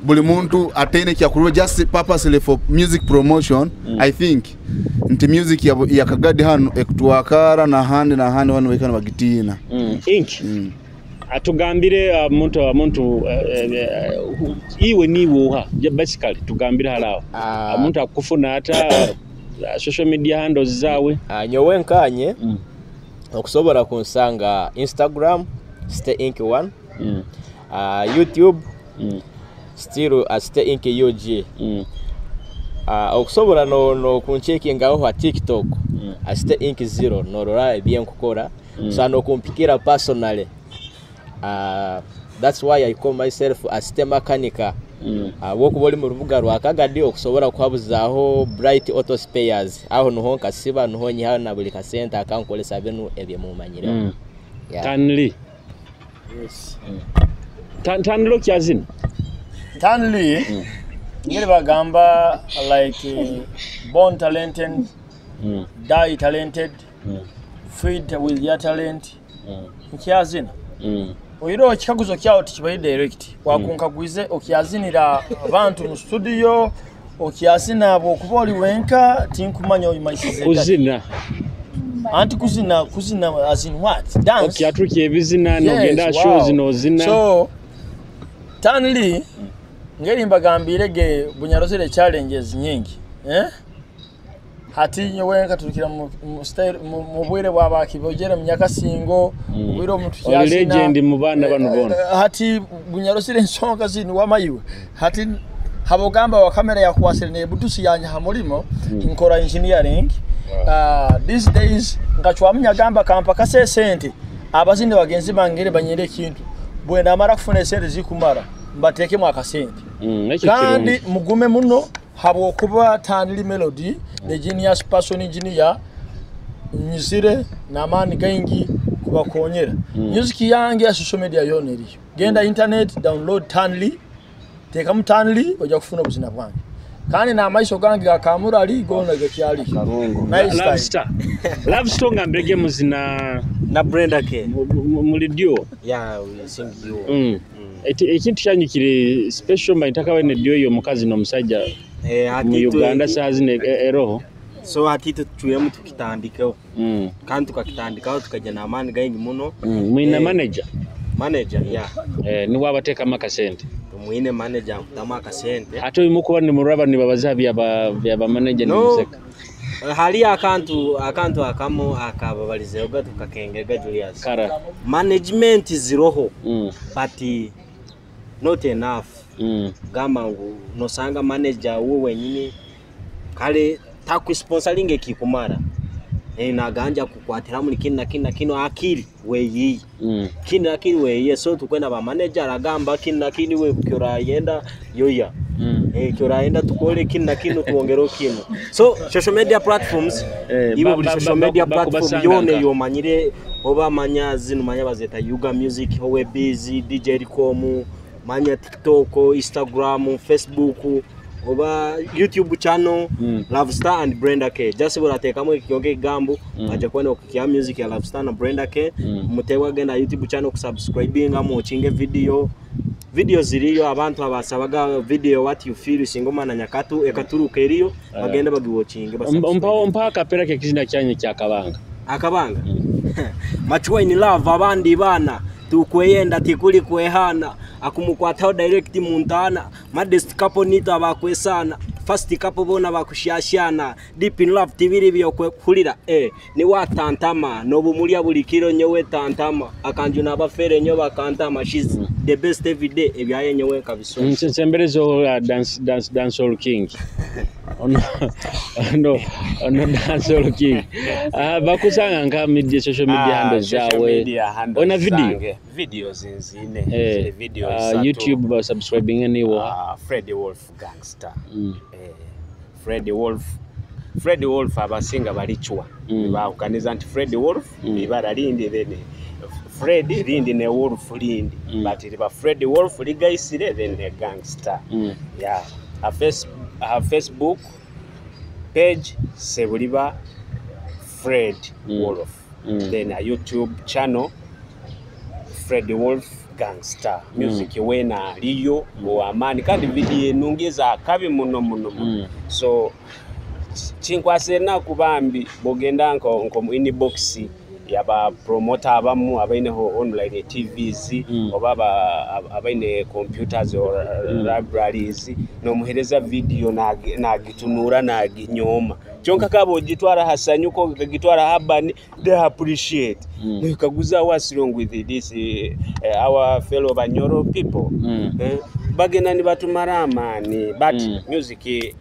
buli muntu atene kya kuruwa just purposely for music promotion I think nti music ya Kagadi hano ekutwakara na handi wanu wekana bagitina atugambire muntu iwe niwo basically tugambire halawo muntu akufuna ata social media handles zawe nyowe nkanye okusobora kunsanga Instagram Stay Ink 1 YouTube still Stay Ink UG okusobora no kunchekinga ho TikTok Stay Ink 0 no rora bien kukora so no kumpikira personally that's why I call myself a Stay Mechanica woku boli mu rubuga rwa Kagadi okusobora kwabuzaho Bright Auto Spares aho no honka siba no honyi ha na buli ka center akankolesa benu ebye mu manyire Tanli yes Tanlo kyazina Tanli ngere bagamba like born talented die talented feed with your talent kyazina oyiro kikaguzo kyawo tikibayi direct wakunkagwize okyazinira abantu mu studio okyazina abo kuboli wenka tinkumanya oyimayisize kuzina anti kuzina as in what dance okyatuki ebizina no genda shows no zina so Tanli ngeri mbagambire ge bunyarozere challenges nyingi hati nyowe katukira mu style mu bwire bwaba kibogera myaka singo bwire omuntu kyasina legend mu bana bano bona hati bunyarosire nsonga zini wamayiwe hati habogamba wa kamera ya kwasirine butusi yanya hamulimo nkora engineering these days ngachwamnya gamba kampa kase sente abazinde bagenzi bangere banyere kintu bwenda amara kufuna sente zikumara mbateke mwaka sente kandi mugume muno habo kuba tanili melody the genius person engineer nyisire na mani gaingi kuba konyera music yange ya social media yoneri genda internet download tanili teka mutanili oja kufuna buzina bwange kandi na maiso gange gakamura ali gona gakyali love song ambege muzina na Brenda K muri dio yeah we sing dio ekintu kyanyukire special mbaitaka wene dio yo mukazi no musajja mu Uganda sazine eroho so hatito tuyemu tukitandikaho kandi tukakitandikaho tukaje na mani gaingi muno mwina manager yeah ni wabateka makasente mwine manager kutamaka sente hato imuko ni muraba ni babaza bya manager ni museka hali akantu akamo akababalize oga tukakengega Julius kara management ziroho but not enough gama no sanga manager wo wenyine kale takusponsoring ekikumara naganja kukwatira muri kino akiri weyi kino akiri weyi so tukwenda ba manager agamba kino we kyora yenda yoya kyora yenda tukole kino tuongero kino so social media platforms ibo buli social media platform yone yo manyire oba manyazi no manya bazeta Yuga Music howe busy DJ Rikomu manya TikTok Instagram Facebook oba YouTube channel Love Star and Brenda K just burateka mu kiyonge gambo aje kwenda okukia music ya Love Star na Brenda K mutewa genda YouTube channel kusubscribing amo chinge video ziriyo abantu abasabaga video what you feel singoma na nyakatu ekaturuka eriyo bagenda bagiwatchinge mpa kapera ke kizina cyanye cya akabanga Machuwa in love abandi bana tukweyenda tikuli kwehana akumukwataho direct muntana modest couple nito abakwesana first couple bona bakushashana deep in love tibiri byo kulira ni watantama no bumulia buli kiro nyewe tantama akanju nabafere nyo bakantama she's the best every day ebyaye nyewe kabiso nsemberezo dance all king no dance king bakusanga nka media social media handles zawe ona videos nzine videos YouTube subscribing anywo Freddy Wolf Gangster Freddy Wolf abasinga balichwa bakaniza anti Freddy Wolf ibara lindi then Freddy lindi ne Wolf lindi but liba Freddy Wolf ligaisire then the Gangster yeah a Facebook page sebuliba Fred Wolf then a YouTube channel Freddy Wolf Gangster music wena liyo go amani kandi video nungeza kabi muno so chinkwasena kubambi bogenda nko inbox yaba promoter abamu abaine online TVs oba abaine computers or libraries no muhereza video na gitunura na ginyoma chonka kabo gitwara hasanyuko gitwara habani they appreciate nikaguza what's wrong with this our fellow Banyoro people bagena ni batumara amani but music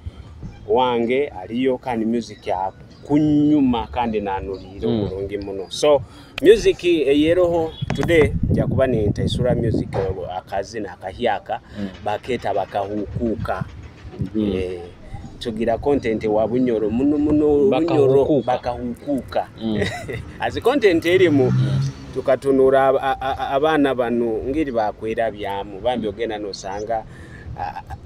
wange aliyo kandi music yako kunyuma kandi nanuliro bulungi muno so music yeroho today yakuba ni Ntaisura music akazina akahyaka baketa bakahukuka tugira content wa Bunyoro muno Bunyoro bakahukuka as content erimu tukatunura abana banu ngiri bakwera byamu bambi ogena no sanga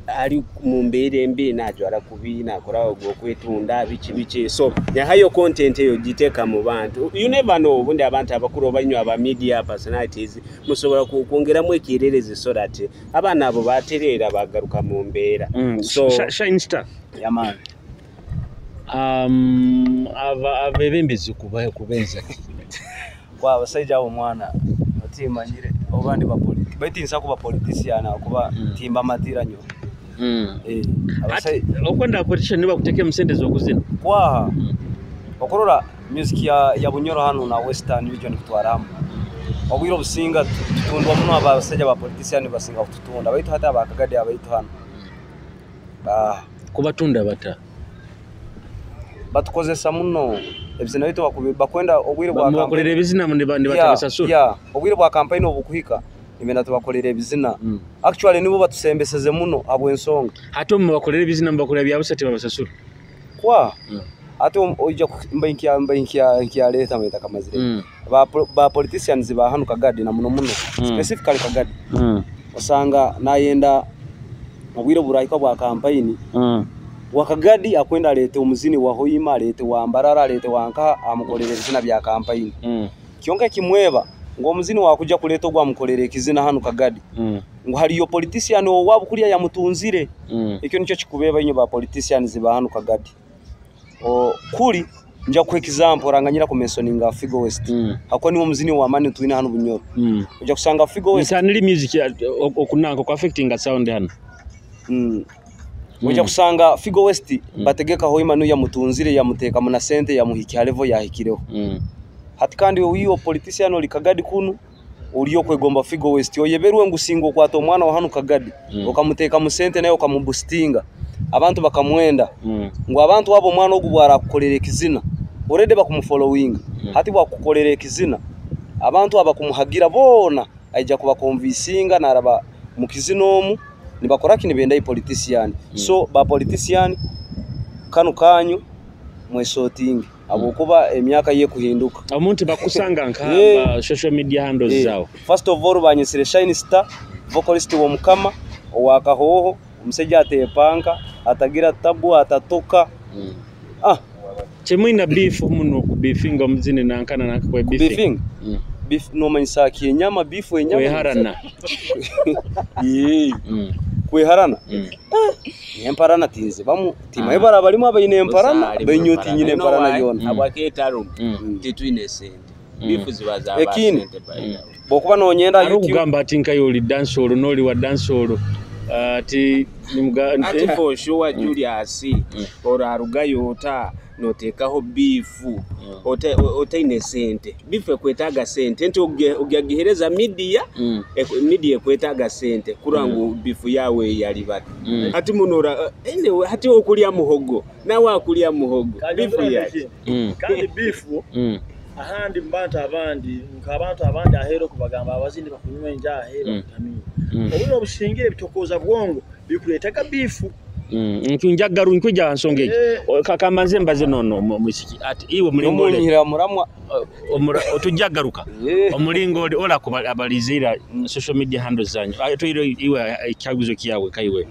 ali mumbere mbi najo arakubina akora okwetunda bichi so yahayo content yo giteka mu bantu you never know ubundi abantu abakuru banyu aba media personalities musobora kuongera mu ekirereze so that abana abo baterera bagaruka mu mbera so shine star yaman abebembezi kubaye kubenza kwa basajja abo mwana batimanyire obandi ba politiki baitinsa kuba politician kuba timba matiranyo Ati okwenda politician niba kuteke musendeze okuzina kwa okorora music ya Bunyoro hano na Western region kutwaramu obwiro businga tutundwa muno abasajja ba politician basinga kututunda baitu hata abakagadi abaitu hano kubatunda bata batukozesa muno ebizina bitu bakwenda obwire bwa campaign bakolera ebizina munde batabasasura obwire bwa campaign obukuhika nimena tubakolera ebizina actually nibo batusembeseze muno abo ensonga hata mu bakolera ebizina mbakolera byabusate babasasura kwa hata oija mbainkia leta mweta kama zile ba politicians ba hanu Kagadi na muno specifically Kagadi osanga nayenda obwire burayika bwa campaign wakagadi akwenda lete omuzini wa Hoima lete wa Mbarara lete wanka amukolere bizina bya campaign kionka kimweba ngo omuzini wakuja kuleta ogwa mukolere kizina hanu Kagadi ngo haliyo politician wabo kulia ya mutunzire ekyo nicho kikubeba inyo ba politicians ba hanu Kagadi kuri nja ku example ranganyira ku mentioninga Figo West akoni omuzini wa mani twina hanu Bunyoro uja kusanga Figo West isanili music okunanko ku affecting sound hano Uja kusanga Figo West bategeka Hoima no ya mutunzire ya muteka muna sente ya muhiki level ya hikireho hati kandi wiyo politician oli Kagadi kunu uliyo kwegomba Figo West oyeberwe ngusingo kwa to mwana wa hanu Kagadi okamuteka mu sente nayo okamubustinga abantu bakamwenda ngo abantu wabo mwana ogubwara kukolera kizina already bakumufollowing hati bakukolera kizina abantu abakumuhagira bona aija kuba convincinga naraba mukizinomu nibakora kini benda politician so ba politician kanu kanyu mwesotingi abokuba emyaka ye kuhinduka omuntu bakusanga nkaba social media handles zao first of all banyisire Shine Star vocalist wo mukama owakahoho umuseja atepanka atagira tabu atatoka chemwina beef muno ku beefinga omuzine nankana nakwe beefing beef no manyisa kinyama beef enyama weharana kweharana emparana tinze bamu tima ibara balimo abayine emparana benyuti nyine emparana yona abaketaro titwine sente bifu zibaza abasente bokuba nonyenda YouTube kugamba ati nkayoli dance hall noli wa dance hall ati ati for sure Julius ora arugayota notekaho bifu otaine sente bifu kwetaga sente nti ogihereza media media kwetaga sente kurangu bifu yawe yali bati ati munora ene hati okulya muhogo nawe akulya muhogo bifu yake kandi bifu ahandi mbanta abandi nkabantu abandi ahero kubagamba abazindi bakunywa nja ahero tamini obwo obushingire bitokoza bwongo bikuletaga bifu nkunjagaru nkujja nsongeje kakamanze mbaze nono musiki ati iwe mulingo ole muramwa otujagaruka omulingo ola kubalizira social media handles zanyu ayo iwe ikyaguzo kiyawe kaiwe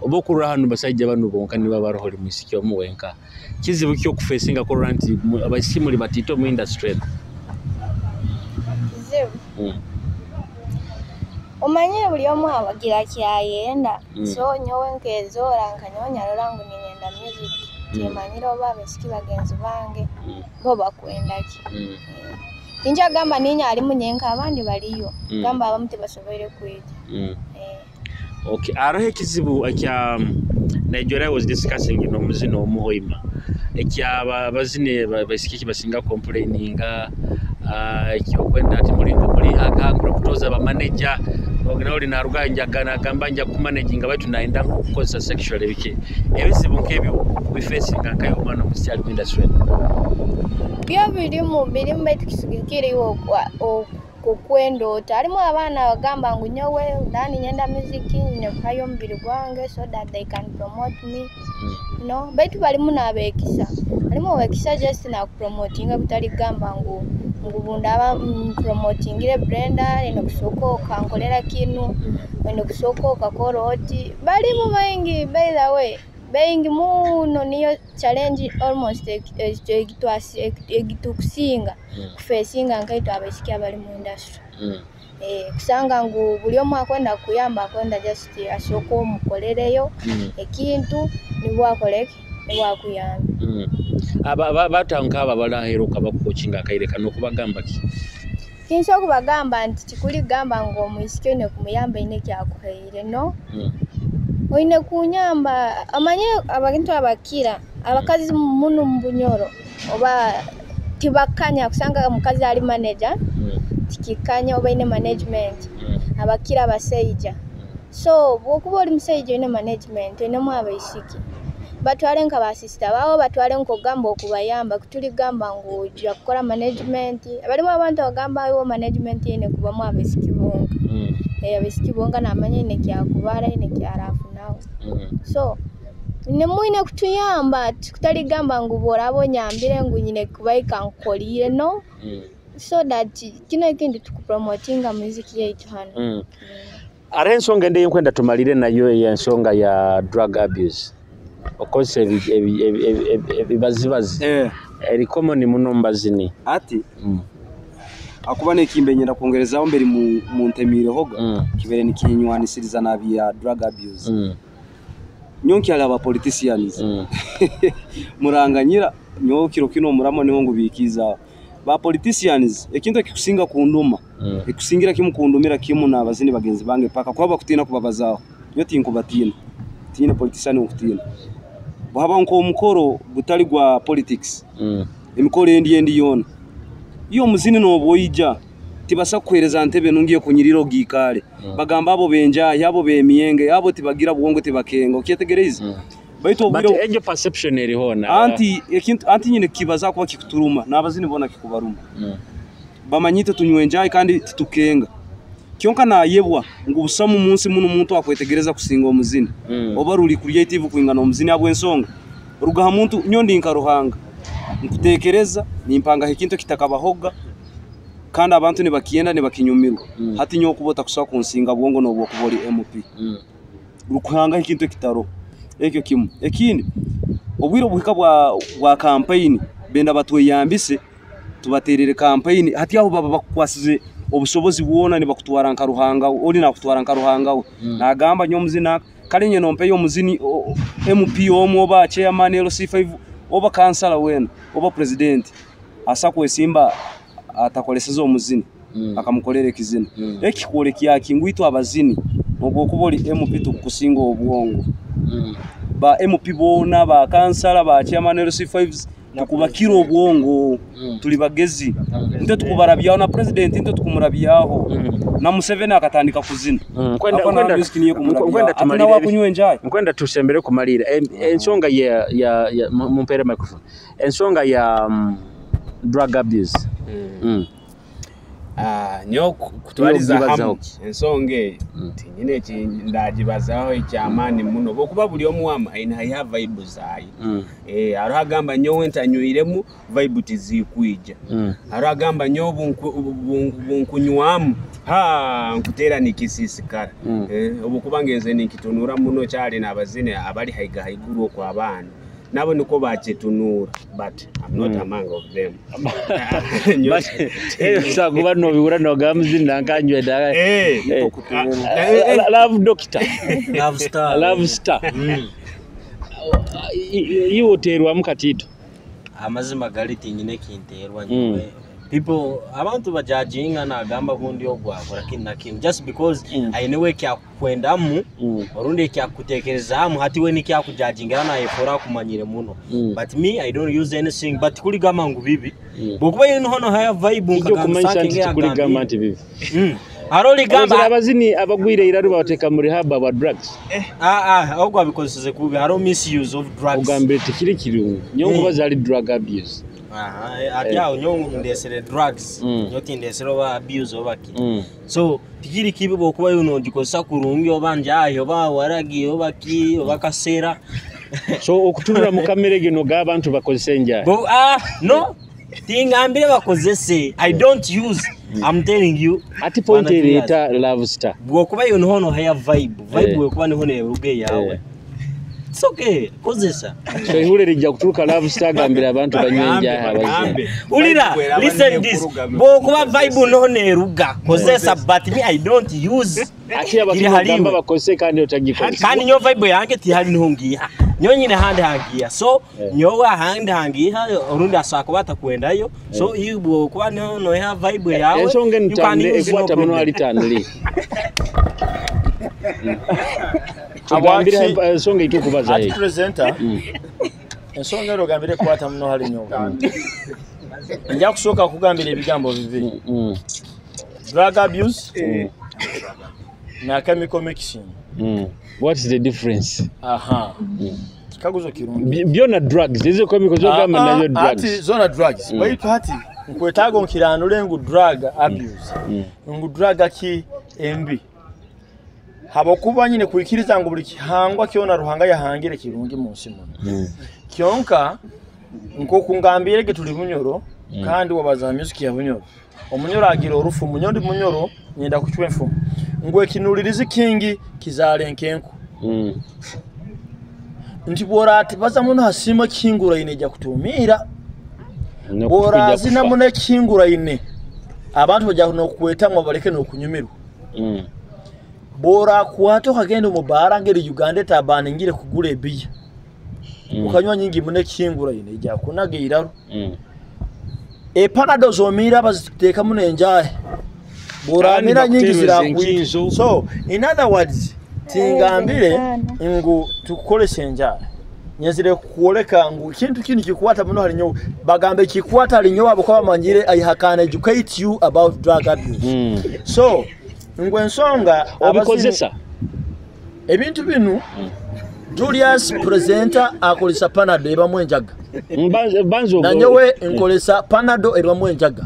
obokura hanu basajja banu bonka niba baroholi musiki omuwenka kizibu kyo kufesinga ko ranti abasimuli batito mu industry umanyire buli omu abagira kyayenda so nyowe nkezora nkanyonya lorangu ninyenda music kimanyire oba abasiki bagenzi bange bo bakwendaki tinja gamba ninya ali munyenka abandi baliyo gamba abamuti basobere kwija okay arohe kizibu akya Nigeria was discussing you know muzino omuhoima ekya bazine basiki basinga complaininga ekyo kwenda ati mulingo muri akakura kutoza ba manager ogena oli naruga njagana kambanja ku managing abatu naenda kukoza sexual ebike ebizibu nkebyo we facing akayo mwana mu style industry bya bilimu betukisugikire kukwendo talimo abana bagamba ngo nyowe ndani nyenda music ne kayo mbiri gwange so that they can promote me no betu balimu nabekisa alimo wekisa just na promotinga butali gamba ngo ngubunda aba promotingire Brenda eno kusoko kankolera kinu eno kusoko kakoroti balimu baingi by the way baingi muno niyo challenge almost egitukusinga kufesinga nkaito abashiki abali mu industry kusanga ngo buli omu akwenda kuyamba akwenda just asoko mukolereyo ekintu nibwakoleke nibwakuyamba aba batanka aba balaheruka bakuchinga akaireka no kubagamba ki kinso kubagamba nti kikuli gamba ngo muisikene kumuyamba ine kyakuheire no oine kunyamba amanye abantu abakira abakazi munu mbunyoro oba tibakanya kusanga mukazi ali manager tikikanya oba ine management abakira abaseija so bokuba oli museija ine management ine mwaba isiki batwale nka ba sister bawo batwale nko gamba okubayamba kutuli gamba ngo ojja kukola management abalimu abantu bagamba yo management ine kuba mwaba isiki bonga abisiki bonga namanye ine kyakubara ine kyarafu nawo so nemuine kutuyamba kutali gamba ngo borabo nyambire ngo nyine kubaika nkolire no so that kino ikindi tukupromotinga muziki yetu hano Are ensonga ndeye kwenda tumalire nayo ya ensonga ya drug abuse okose ebibazibazi eri common muno mbazini ati akuba nekimbenyera kongerezaho mbere mu ntemire hoga kibere nikinywanisiriza nabi ya drug abuse nyonki ala ba politicians muranganyira nyokiro kino muramo niho ngo bikiza ba politicians ekintu kikusinga kunduma ekusingira kimukundumira kimu nabazini bagenzi bange paka kwaba kutina kubabazaho yoti inkubatina tine politician ukutina baba nko umukoro butali gwa politics imikoro endi yona iyo muzini no boyija tibasa kwereza ntebe nungiye kunyiriro gikale bagamba abo benja yabo bemiyenge yabo tibagira bwongo tibakengo kyetegereza baito bwiro eje perception eri hona anti nyine kibaza kuba kikuturuma nabazini bona kikubaruma bamanyite tunywenjaye kandi tukenga kyonka na yebwa ngo busamu munsi muno muntu akwetegereza kusinga omuzini obaruli kuri TV kuingana omuzini abwe ensonga rugaha muntu nyondi inkaruhanga nkutekereza nimpanga hekinto kitakabahoga kandi abantu ne bakienda ne bakinyumirwa hati nyo kubota kusaba kunsinga bwongo no bwokubori MP rukuhanga hekinto kitaro ekyo kimu ekindi obwiro buhika bwa campaign benda batweyambise tubaterere campaign hati aho baba bakwasize obushobozi buona ne bakutwara nkaruhanga oli na kutwara nkaruhanga nagamba nyo muzina kale nye nompe yo muzini MP omo ba chairman LC5 oba kansala wena oba president asa kwesimba atakoleseza omuzini akamukolera ekizina ekikole kyaki ngwitu abazini obwo kuboli MP tukusinga obwongo ba MP bona ba kansala ba chairman LC5 tukubakira obwongo tuli bagezi nte tukubarabyaho na president nte tukumurabyaho na Museveni akatandika kuzina kwenda tumalire kwenda tusembere kumalira ensonga ya mumpere microphone ensonga ya drug abuse nyo kutwaliza hamu ensonge tinyine ndagibazaho icyamani muno bokuba buli omwama aina ya vibe zayi aragamba nyo wentanyuiremu vibe tizikwija aragamba nyo bunkunywamu nkutera nikisisikara obukubangenze nikitunura muno cyali nabazine abali haiga haiguru kwa abana nabo niko bachetunura but I'm not among of them sakuba no biura no gamuzina nkanywe da love doctor love star iyo terwa mukatito amazima galiti nyine kinterwa nywe people abantu bajajinga na gamba hundi ogwakora kinaki just because ainewe kya kwendamu orundi kya kutekerezamu hati we ni kya kujajingira na efora kumanyire muno but me I don't use anything but kuli gama ngo bibi bokuba yino hono haya vibe ngakanga kuli gama anti bibi haroli gamba abazini abagwire iraru bateka muri haba ba drugs ahubwo abikoze kubi haro misuse of drugs ugambe tikiri kirungu nyongo bazali drug abuse atya nyongo ndesere drugs nyoti ndesere ba abuse obaki so tikiri kibi bokuba yuno ndikosa kurungi obanja ayo ba waragi obaki obakasera so okutunura mu kamere gino gabantu bakozese njya no tingambire bakozese I don't use I'm telling you ati point reta love star bokuba yuno hono haya vibe we kuba niho ne ruge yawe it's okay kozesa so ihule rija kuturuka love star gambira abantu banywenja abazi ulira listen this bokuba vibe no ne ruga kozesa but me I don't use ati abakamba bakose kandi otagikoze kandi nyo vibe yange ti hari nihungiya nyonyine hande hangiya so nyowa hande hangiya urundi asako batakwendayo so yibo kuba no ya vibe yawe ensonge ntande ekwata muno ali tanli Tugambira ensonga itukubaza ati presenter ensonga ero gambire kwata muno hali nyoga nja kusooka kugambira ebigambo bibiri drug abuse na chemical mixing. What is the difference? Kaguzo kirungi byona drugs izo chemical zo gamba nayo drugs ati zona drugs baitu hati nkwetago nkirandule ngu drug abuse ngu drug ki embi habokuba nyine kuikiriza ngo buli kihangwa kiona ruhanga yahangire kirungi munsi muno kyonka nko kungambire ke tuli bunyoro kandi wabaza music ya bunyoro omunyoro agira orufu munyondi munyoro nyenda kuchwe mfu ngwe kinulirizi kingi kizale nkenku nti bora ati baza muno hasima kingura ine ja kutumira bora zina muno kingura ine abantu bajya no kwetamwa baleke no kunyumiru bora kuato kagenda mu bara ngeri Uganda tabana ngire kugura ebiya ukanywa nyingi muno kingura ine ja kunagira panado zomira baziteka muno enjaye bora mira nyingi zirakuizo. So in other words tingambire ngo tukoleshe enjaye nyezire kuoleka ngo kintu kini kikwata muno halinyo bagambe kikwata halinyo abo kwa manyire I can educate you about drug abuse. So ngo ensonga obikozesa ebintu binu Julius presenter akolesa panado eba mwenjaga banzo nanyowe enkolesa panado eba mwenjaga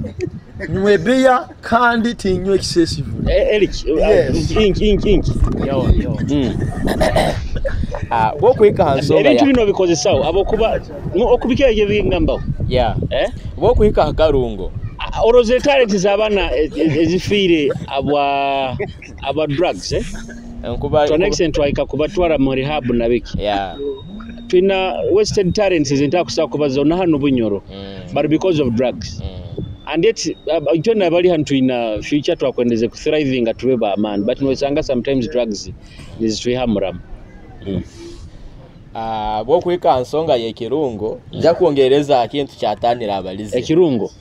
nywe bia kandi tinywe excessive Eric ink yo bokwika hansonga ebintu bino bikozesa abokuba okubika eje bingamba bokwika hakarungo oroze talent zabana ezifire aba drugs nkuba to an extent waika kubatwara mu rehab na biki twina wasted talents zinta kusakubaza na hano bunyoro but because of drugs and yet itona bali hantu ina future twakwendeze ku thriving atubeba man but no sanga sometimes drugs is twihamram bokwika nsonga ye kirungo nja kuongereza kintu kyatanira abalize ekirungo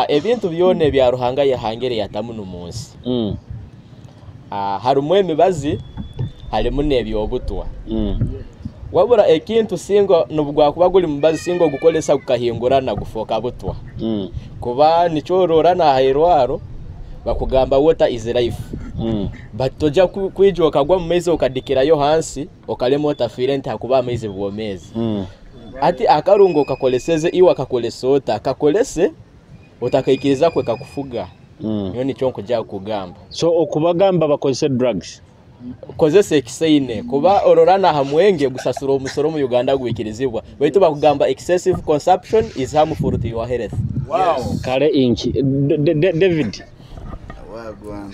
ebintu byone bya ruhanga yahangere yatamuno munsi harumwe emibazi halimu nebyobutwa wabura ekintu singo nubugwa kuba guli mubazi singo gukolesa kukahingurana gufoka butwa kuba nicorora na hairwaro bakugamba water is life but toja kwijoka gwa mumezi okadikirayo hansi okalemo otafirente hakuba amezi bwomezi ati akarungo kakoleseze iwa kakolesota kakolese otakaikiriza kwe kakufuga yo ni chonko ja kugamba so okubagamba bakozese drugs kozese ekiseine kuba ororana hamwenge gusasura omusoro mu Uganda gwikirizibwa baitu bakugamba excessive consumption is harmful to your health. Wow. Kale inki David wagwana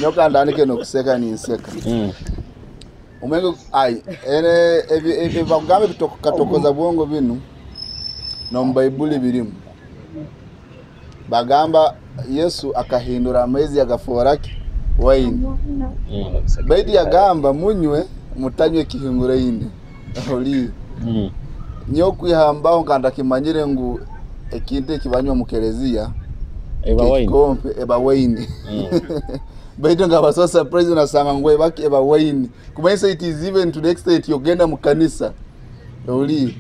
nyoka ndanike no kuseka ni nseka umenge ai ene bagambe bitokatokoza bwongo binu no mbayibuli birimu bagamba Yesu akahindura amezi agaforaki wine baidi yagamba munywe mutanywe kihingura yine oli nyokwihamba nganda kimanyire ngu ekinte kibanywa mukerezia eba wine baidi ngaba surprise na sanga ngwe baki eba wine kumaisa it is even to the extent yogenda mukanisa oli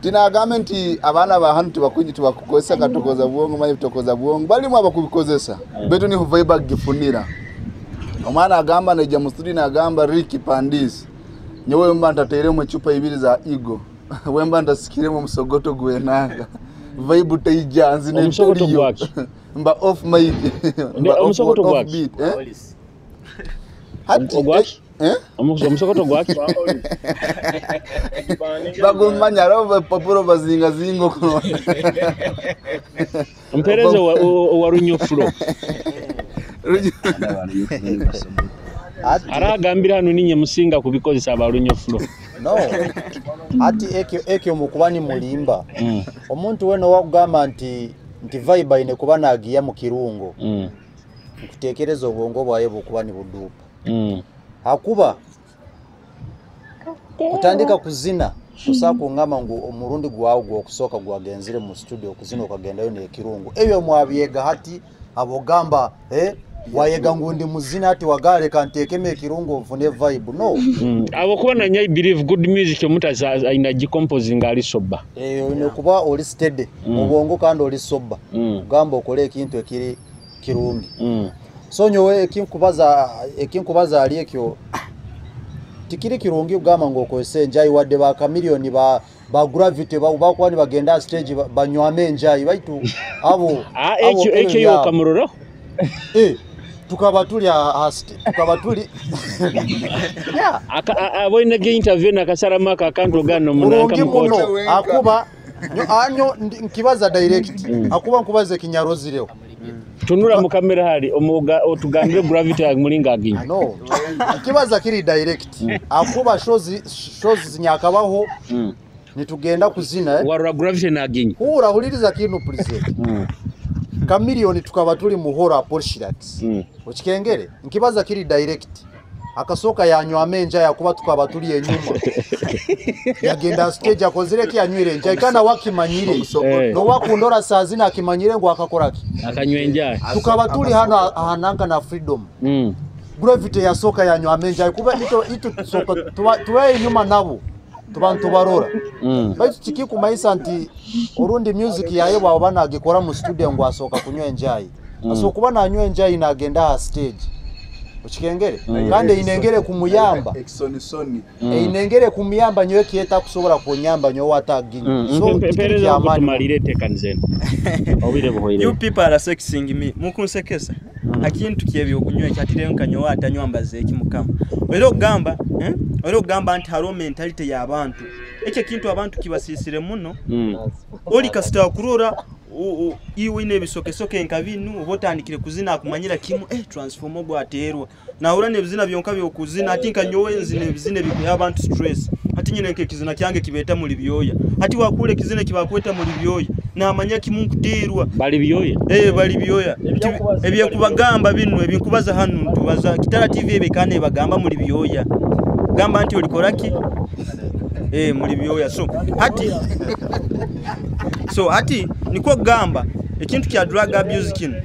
tina government abana bahantu bakunyi tubakukozesa katokoza bwongo manye bitokoza bwongo bali mwa bakubikozesa beto ni huvaiba gifunira omwana agamba neja mustudi na agamba Ricky Pandis nyewe mba ntatere mu chupa ibiri za ego wemba ndasikire mu musogoto gwenanga vibe taijanzi ne musogoto mba off mic mba musogoto gwaki hati omusogoto gwaki bagumanya roba papuro bazinga zingo kuno mpereza warunyo flow aragambira hano ninye musinga kubikozesa abalunyo flow no ati eke omukubani mulimba omuntu weno wakugamba nti vibe ine kuba nagiya mu kirungo kutekereza obwongo bwaye bukubani budupa hakuba kutandika kuzina kusako ngama ngo omurundi gwawo gwokusoka gwagenzire mu studio kuzina okagenda yo ne kirungo eyo mwabyega hati abogamba wayega ngundi muzina ati wagale kantekeme kirungo vune vibe no abo kubona nya believe good music omuntu aina gicomposing ali soba ino kuba oli steady mubongo kandi oli soba gamba okole ekintu ekiri kirungi so nyowe ekinkubaza ali ekyo tikiri kirungi ugamba ngokose njai wadde ba kamilioni ba gravity ba kwani bagenda stage banywame njai baitu abo ekyo yo kamuroro tukaba tuli aboine interview na kasara maka kanto gano munaka mkoto akuba anyo nkibaza direct akuba nkubaze kinyarozireo tunura mu kamera hali omuga otugambire gravity ya mulinga aginyi no nkibaza kiri direct akuba shows nyakabaho nitugenda kuzina warura gravity na aginyi hura huliriza kinu please kamilioni tukaba tuli muhora Polshirats ukikengere nkibaza kiri direct akasoka yanywa amenja yakuba tukaba tuli enyuma yagenda stage akozire ki yanywire nja ikana wakimanyire no wakundora sazina akimanyire ngo akakoraki akanywenja tukaba tuli hano hananga na freedom gravity ya soka yanywa amenja kuba ito soka tuwe enyuma nabo tubantu barora baitu chiki Kumanyisa nti Urundi music yaye baba banagikora mu studio ngo asoka kunywa enjai aso kuba nanywa enjai nagenda ha stage ukikengere kandi inengere kumuyamba inengere kumuyamba nyowe kieta kusobora kunyamba nyowe ataginyi so pereza kutumalire tekanzeno obire bohoire you people are sexing me mukunsekesa akintu kyebyo kunywa kyatirenka nyowe atanywambaze ekimukama Ero gamba anti haro mentality ya abantu ekyo kintu abantu kibasisire muno oli kasita kurora iwe ine bisoke nkabinu obotandikire kuzina akumanyira kimu transform obwa aterwa na urane bizina byonka byo kuzina atinka nyowe nzine bizine bikuya abantu stress ati nyine nke kizina kyange kibeta muri byoya ati wakule kizina kibakweta muri byoya na amanya kimu kuterwa bali byoya bali byoya ebye kubagamba binu ebinkubaza hanu tubaza Kitara TV ebekane bagamba muri byoya gamba anti olikoraki muri byoya so hati niko gamba ekintu kya drug abuse kino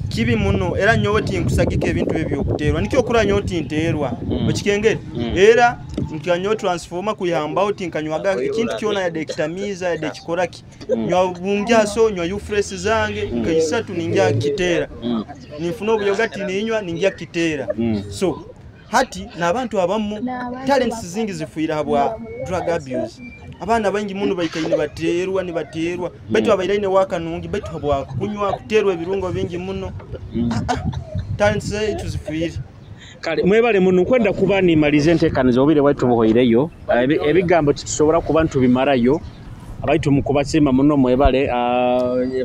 kibi muno era nyowe tinkusagika ebintu ebyo kuterwa nikyo kuranyo tinterwa okikengere era nkanyo transforma kuyamba oti nkanywaga ekintu kyona ya dekitamiza ya dekikoraki nywa bungya so nywa ufresh zange nkayisatu ninja kitera nifuna obuyogati ninywa ninja kitera so hati nabantu abamu talents zingi zifuira habwa drug abuse abana bangi muno bayikaine baterwa baitu abairaine wakanungi baitu habwa kunywa kuterwa ebirungo bingi muno talents zetu zifuira kale mwebale muno kwenda kuba ni malize ntekanizo obire waitu bohoireyo ebigambo tusobora kuba ntubimarayo abaitu mukubasema muno mwebale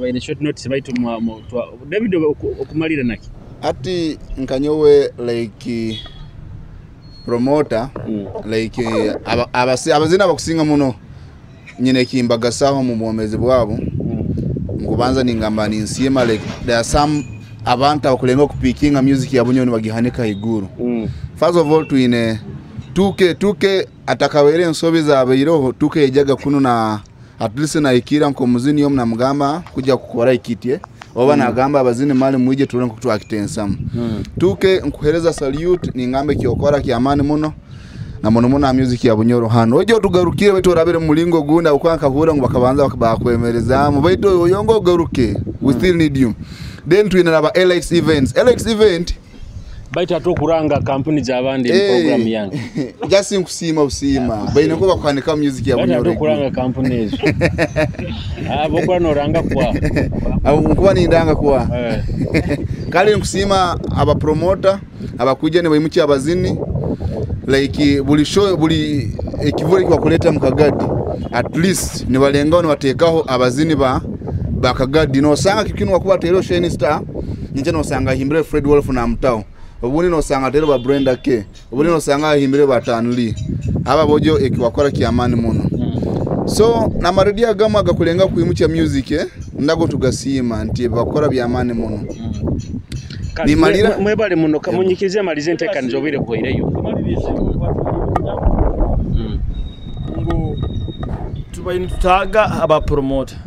in short notes baitu David okumalira naki ati nkanyowe like promoter like abazina bakusinga muno nyine kimbagasaho mu mwomezi bwabo ngubanza ningamba ni nsiyema like there are some abantu abakulenga kupikinga music ya bunyoni bagihanika iguru first of all tuine tuke atakawere nsobi za abiroho tuke ejaga kuno na at least na ikira nko muzini yo mnamugamba kuja kukora ikitie oba nagamba abazini mali mwije tulenga kutu akitensa tuke nkuhereza salute ningambe kiokora kiamani muno na muno music ya bunyoro hano ojo tugarukire beto rabere mulingo gunda ukwanka hura ngo bakabanza bakwemereza mu beto yongo garuke we still need you then tuina aba LX event baita to kuranga company za bandi program yangu just nkusima usima baina ko bakwanika music ya bunyoro baita to kuranga companies bokwa noranga kwa kuba ni ndanga kwa kale nkusima aba promoter abakuja ne bayimuki abazini like buli show buli ekivuri kwa kuleta mukagadi at least ni balengao ni watekaho abazini ba Kagadi no sanga kikinu wakuba tero Shane Star ninje no sanga himbire Fred Wolf na mtao obuni no sanga tero ba Brenda K obuni no sanga himbire ba Tanli aba bojo ekiwakora kiamani muno so na maredia gama agakulenga kuimucha music ndago tugasima nti bakora byamani muno ni malira mwebale muno kamunyikize malize ntekanizo obire kuireyo ngo tubayini tutaga aba promoter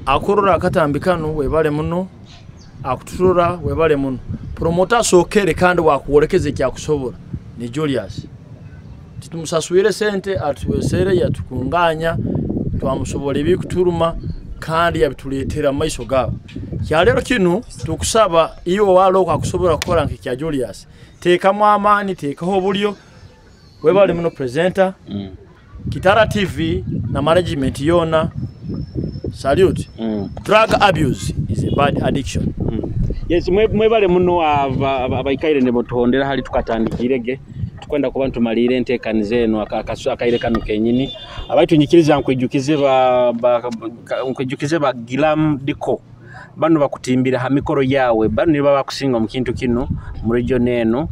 akorora akatambikano webale muno akututura webale muno promoter sokere kandi wakuolekeze kyakusobora ni Julius titumusaswire sente atuwesere yatukunganya twamusobola ebikuturuma kandi yabituletera maiso gabo kyalero kinu tukusaba iyo walo kwakusobora kola nkya Julius teka mwamani teka hobulyo webale muno presenter Kitara TV na management yona salute drug abuse is a bad addiction yes mwebale muno abaikaire ne botondera hali tukatandikirege tukwenda kuba ntumalire entekanize eno akaire kanu kenyini abaitunyikiriza nkwejukize ba Gilam Diko bano bakutimbira ha mikoro yawe bano niba bakusinga mu kintu kino mu region eno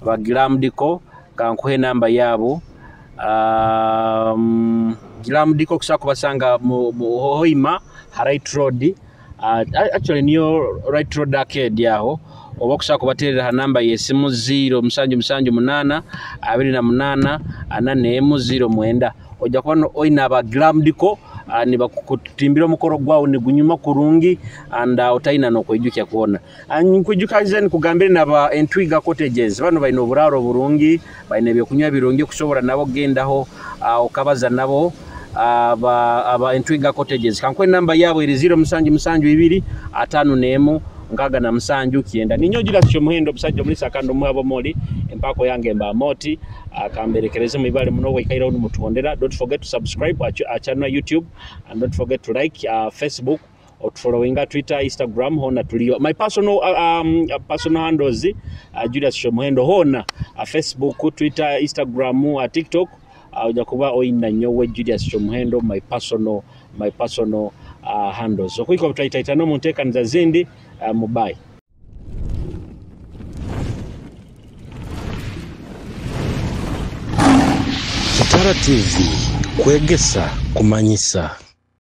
ba Gilam Diko kankuhe namba yabo Gilam Diko kusako basanga mu Hoima Right Road actually niyo Right Road arcade yaho oba kusako baterera ha namba yesimu 0778 28 409 ojja kubona oina ba Gilam Diko ni bakutimbira mukoro gwawo ni gunyuma kurungi anda otaina no kwejukya kuona nkwejukaze ni kugambira naba Entwiga cottages bano baino buraro burungi baine byokunywa birungi kusobora nabo gendaho okabaza nabo aba Entwiga cottages kankwe namba yabo iri 0772 5 nkaga na msanju kienda ninyo Julius Muhendo busajja muri sakando mwabo moli empako yange mba moti akamberekereze mwibale muno wikaira unu mutondera. Don't forget to subscribe our channel YouTube and don't forget to like Facebook or following Twitter, Instagram hona tulio my personal handles Julius Muhendo hona Facebook, Twitter, Instagram, TikTok ujakuba oina nyowe Julius Muhendo my personal handles. So kwiko tutaita no munteka nzazindi mubai. Kitara TV, Kwegesa, Kumanyisa.